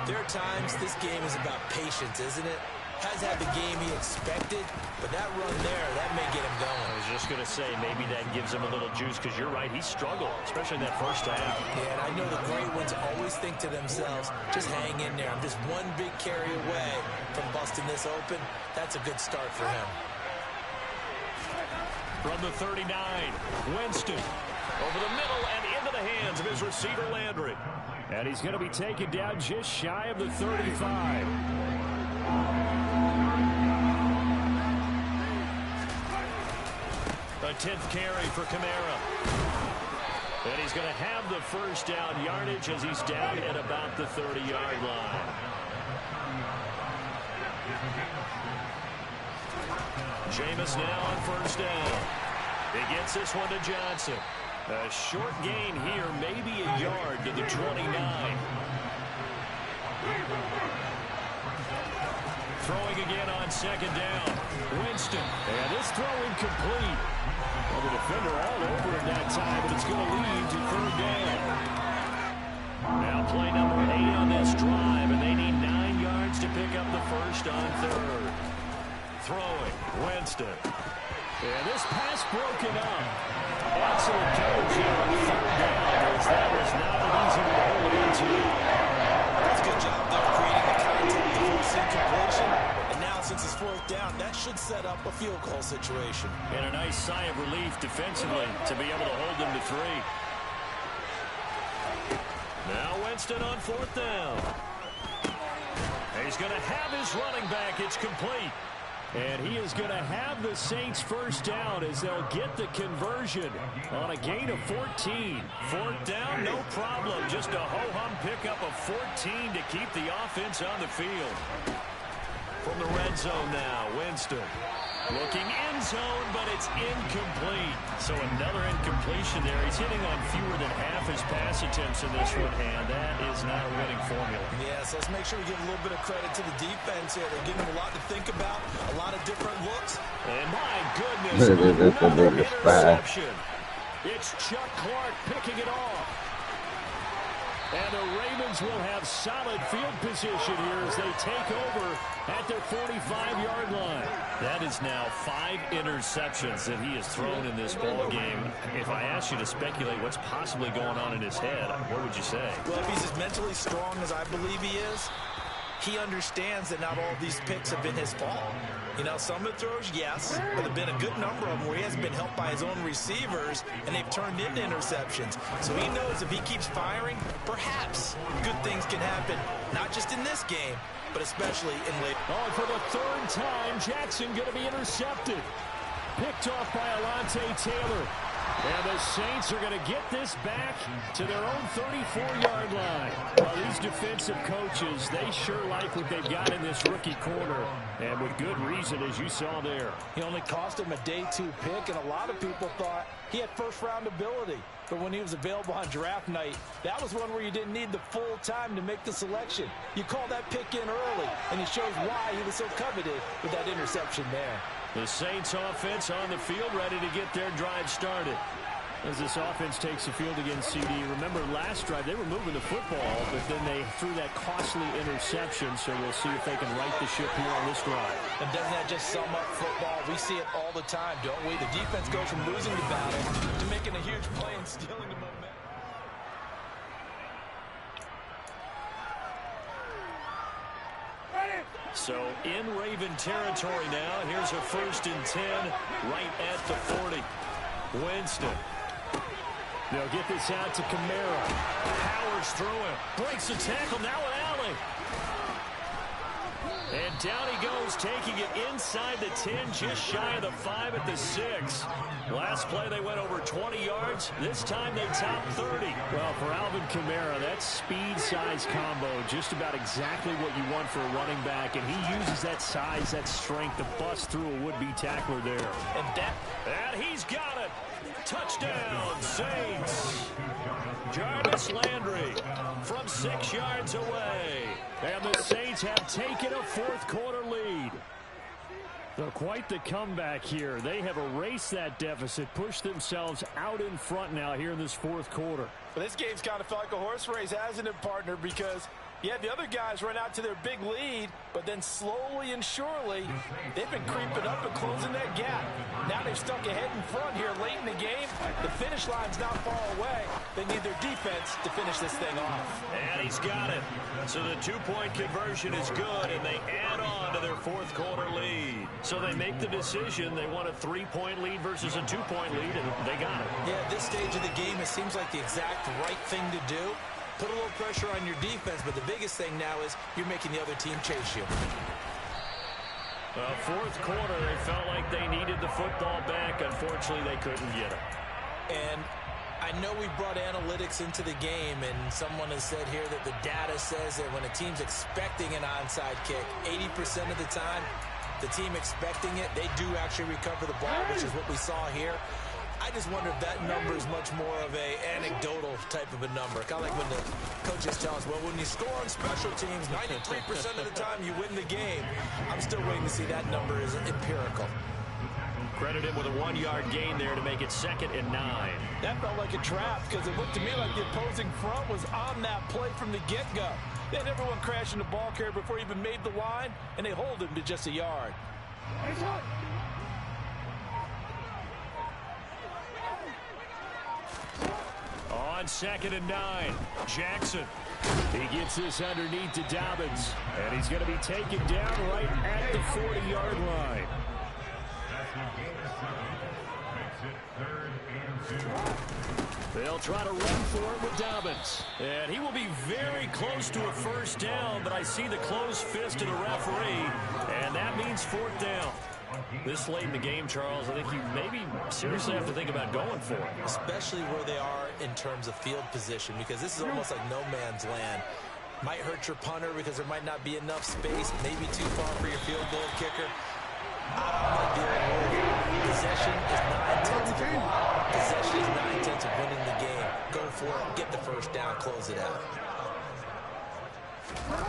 there are times this game is about patience, isn't it? Has had the game he expected, but that run there, that may get him going. I was just going to say, maybe that gives him a little juice, because you're right, he struggled, especially in that first half. Yeah, and I know the great ones always think to themselves, just hang in there. I'm just one big carry away from busting this open. That's a good start for him. From the 39, Winston over the middle and into the hands of his receiver, Landry. And he's going to be taken down just shy of the 35. A 10th carry for Kamara. And he's going to have the first down yardage as he's down at about the 30-yard line. Jameis now on first down. He gets this one to Johnson. A short gain here, maybe a yard to the 29. Throwing again on second down. Winston. And this throw incomplete. Well, the defender all over it that time, but it's going to lead to third down. Now play number 8 on this drive, and they need 9 yards to pick up the first on third. Throwing, Winston. And this pass broken up. Excellent coverage here on third down, as that was not an easy one to hold into. That's a good job there, creating the contact before incompletion. And now, since it's fourth down, that should set up a field goal situation. And a nice sigh of relief defensively to be able to hold them to 3. Now Winston on fourth down. He's going to have his running back. It's complete. And he is going to have the Saints first down as they'll get the conversion on a gain of 14. Fourth down, no problem. Just a ho-hum pickup of 14 to keep the offense on the field. From the red zone now, Winston. Looking end zone, but it's incomplete. So another incompletion there. He's hitting on fewer than half his pass attempts in this one, and that is not a winning formula. Yeah, so let's make sure we give a little bit of credit to the defense here. They're giving him a lot to think about, a lot of different looks. And my goodness, another interception. It's Chuck Clark picking it off. And the Ravens will have solid field position here as they take over at their 45-yard line. That is now 5 interceptions that he has thrown in this ball game. If I asked you to speculate what's possibly going on in his head, what would you say? Well, if he's as mentally strong as I believe he is, he understands that not all of these picks have been his fault. You know, some of the throws, yes, but there have been a good number of them where he hasn't been helped by his own receivers, and they've turned into interceptions. So he knows if he keeps firing, perhaps good things can happen, not just in this game, but especially in late. Oh, for the 3rd time, Jackson going to be intercepted. Picked off by Alontae Taylor. And the Saints are going to get this back to their own 34-yard line. Well, these defensive coaches, they sure like what they've got in this rookie corner. And with good reason, as you saw there. He only cost him a day 2 pick, and a lot of people thought he had first-round ability. But when he was available on draft night, that was one where you didn't need the full time to make the selection. You call that pick in early, and he shows why he was so coveted with that interception there. The Saints offense on the field, ready to get their drive started. As this offense takes the field against CD. Remember last drive, they were moving the football, but then they threw that costly interception, so we'll see if they can right the ship here on this drive. And doesn't that just sum up football? We see it all the time, don't we? The defense goes from losing the battle to making a huge play and stealing the momentum. So in Raven territory now. Here's a 1st and 10 right at the 40. Winston. They'll get this out to Kamara. Powers through him. Breaks the tackle. Now with Allen. And down he goes, taking it inside the 10, just shy of the 5 at the 6. Last play they went over 20 yards. This time they topped 30. Well, for Alvin Kamara, that speed-size combo, just about exactly what you want for a running back. And he uses that size, that strength to bust through a would-be tackler there. And he's got it. Touchdown, Saints. Jarvis Landry from 6 yards away. And the Saints have taken a 4th quarter lead. So quite the comeback here. They have erased that deficit, pushed themselves out in front now here in this 4th quarter. But this game's kind of felt like a horse race, hasn't it, partner? Because yeah, the other guys run out to their big lead, but then slowly and surely, they've been creeping up and closing that gap. Now they've stuck ahead in front here late in the game. The finish line's not far away. They need their defense to finish this thing off. And he's got it. So the 2-point conversion is good, and they add on to their 4th quarter lead. So they make the decision. They want a 3-point lead versus a 2-point lead, and they got it. Yeah, at this stage of the game, it seems like the exact right thing to do. Put a little pressure on your defense, but the biggest thing now is you're making the other team chase you. 4th quarter, they felt like they needed the football back. Unfortunately, they couldn't get it. And I know we brought analytics into the game, and someone has said here that the data says that when a team's expecting an onside kick, 80% of the time, the team expecting it, they do actually recover the ball, which is what we saw here. I just wonder if that number is much more of a anecdotal type of a number. Kind of like when the coaches tell us, well, when you score on special teams, 93% of the time you win the game. I'm still waiting to see that number is empirical. Credit him with a 1-yard gain there to make it 2nd and 9. That felt like a trap because it looked to me like the opposing front was on that play from the get-go. They had everyone crashing the ball carrier before he even made the line, and they hold him to just a yard. On 2nd and 9, Jackson. He gets this underneath to Dobbins, and he's going to be taken down right at the 40-yard line. They'll try to run for it with Dobbins. And he will be very close to a 1st down, but I see the closed fist of the referee, and that means 4th down. This late in the game, Charles, I think you maybe seriously have to think about going for it. Especially where they are in terms of field position, because this is almost like no man's land. Might hurt your punter because there might not be enough space, maybe too far for your field goal kicker. I'm going to deal with it. Possession is 9/10 of the ball. Possession is 9/10 of winning the game. Go for it, get the 1st down, close it out.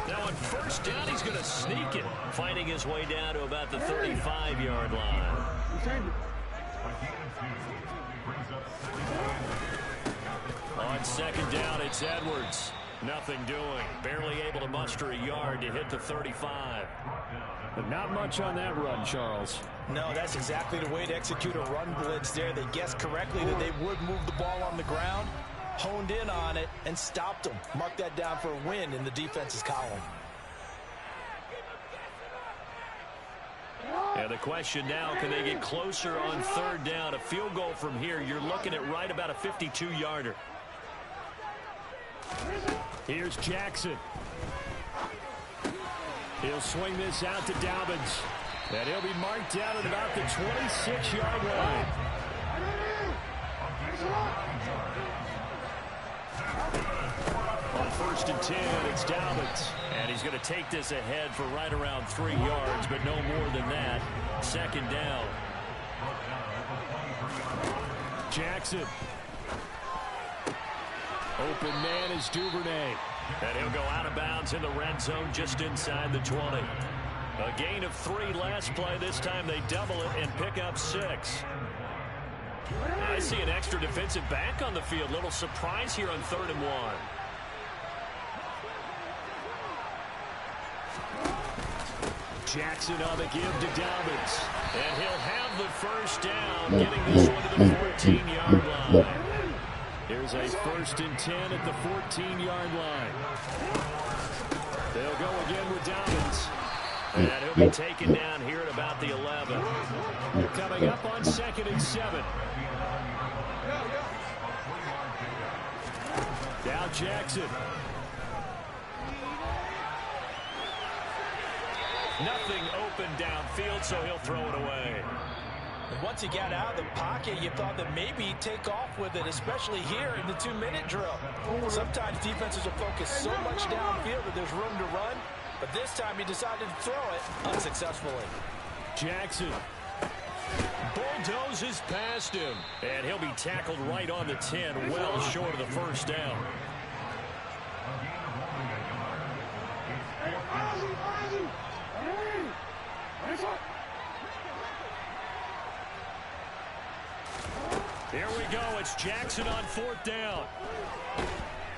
Now on 1st down, he's going to sneak it, finding his way down to about the 35-yard line. On 2nd down, it's Edwards. Nothing doing. Barely able to muster a yard to hit the 35. But not much on that run, Charles. No, that's exactly the way to execute a run blitz there. They guessed correctly that they would move the ball on the ground, honed in on it, and stopped them. Mark that down for a win in the defense's column. And the question now, can they get closer on third down? A field goal from here, you're looking at right about a 52-yarder. Here's Jackson. He'll swing this out to Dobbins. And he'll be marked down at about the 26-yard line. On 1st and 10, it's Dobbins. And he's going to take this ahead for right around 3 yards, but no more than that. 2nd down. Jackson. Open man is Duvernay. And he'll go out of bounds in the red zone just inside the 20. A gain of 3 last play. This time they double it and pick up 6. I see an extra defensive back on the field. Little surprise here on 3rd and 1. Jackson on the give to Dobbins. And he'll have the 1st down, getting this one to the 14-yard line. Here's a 1st and 10 at the 14-yard line. They'll go again with Dobbins. And he'll be taken down here at about the 11. They're coming up on 2nd and 7. Now Jackson. Nothing open downfield, so he'll throw it away. And once he got out of the pocket, you thought that maybe he'd take off with it, especially here in the 2-minute drill. Sometimes defenses will focus so much downfield that there's room to run, but this time he decided to throw it unsuccessfully. Jackson bulldozes past him, and he'll be tackled right on the 10, well short of the 1st down. Here we go. It's Jackson on 4th down.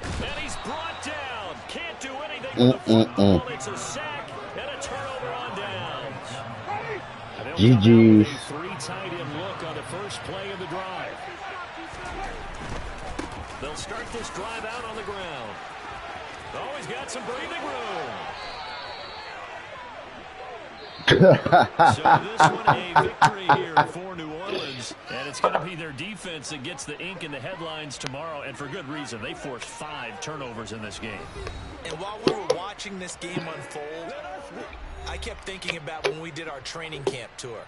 And he's brought down. Can't do anything with the football. It's a sack and a turnover on downs. GG's. 3 tight end look on the first play of the drive. They'll start this drive out on the ground. Oh, he's got some breathing room. So this one a victory here for New Orleans, and it's going to be their defense that gets the ink in the headlines tomorrow, and for good reason. They forced 5 turnovers in this game. And while we were watching this game unfold, I kept thinking about when we did our training camp tour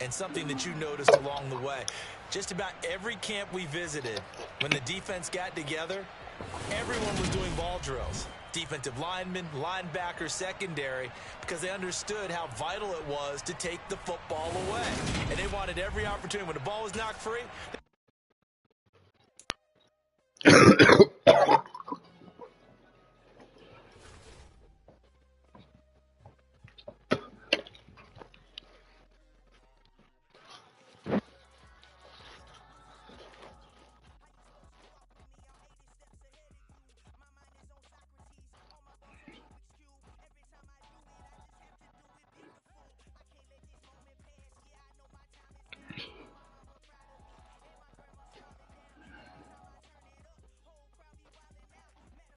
and something that you noticed along the way. Just about every camp we visited, when the defense got together, everyone was doing ball drills. Defensive linemen, linebackers, secondary, because they understood how vital it was to take the football away. And they wanted every opportunity. When the ball was knocked free,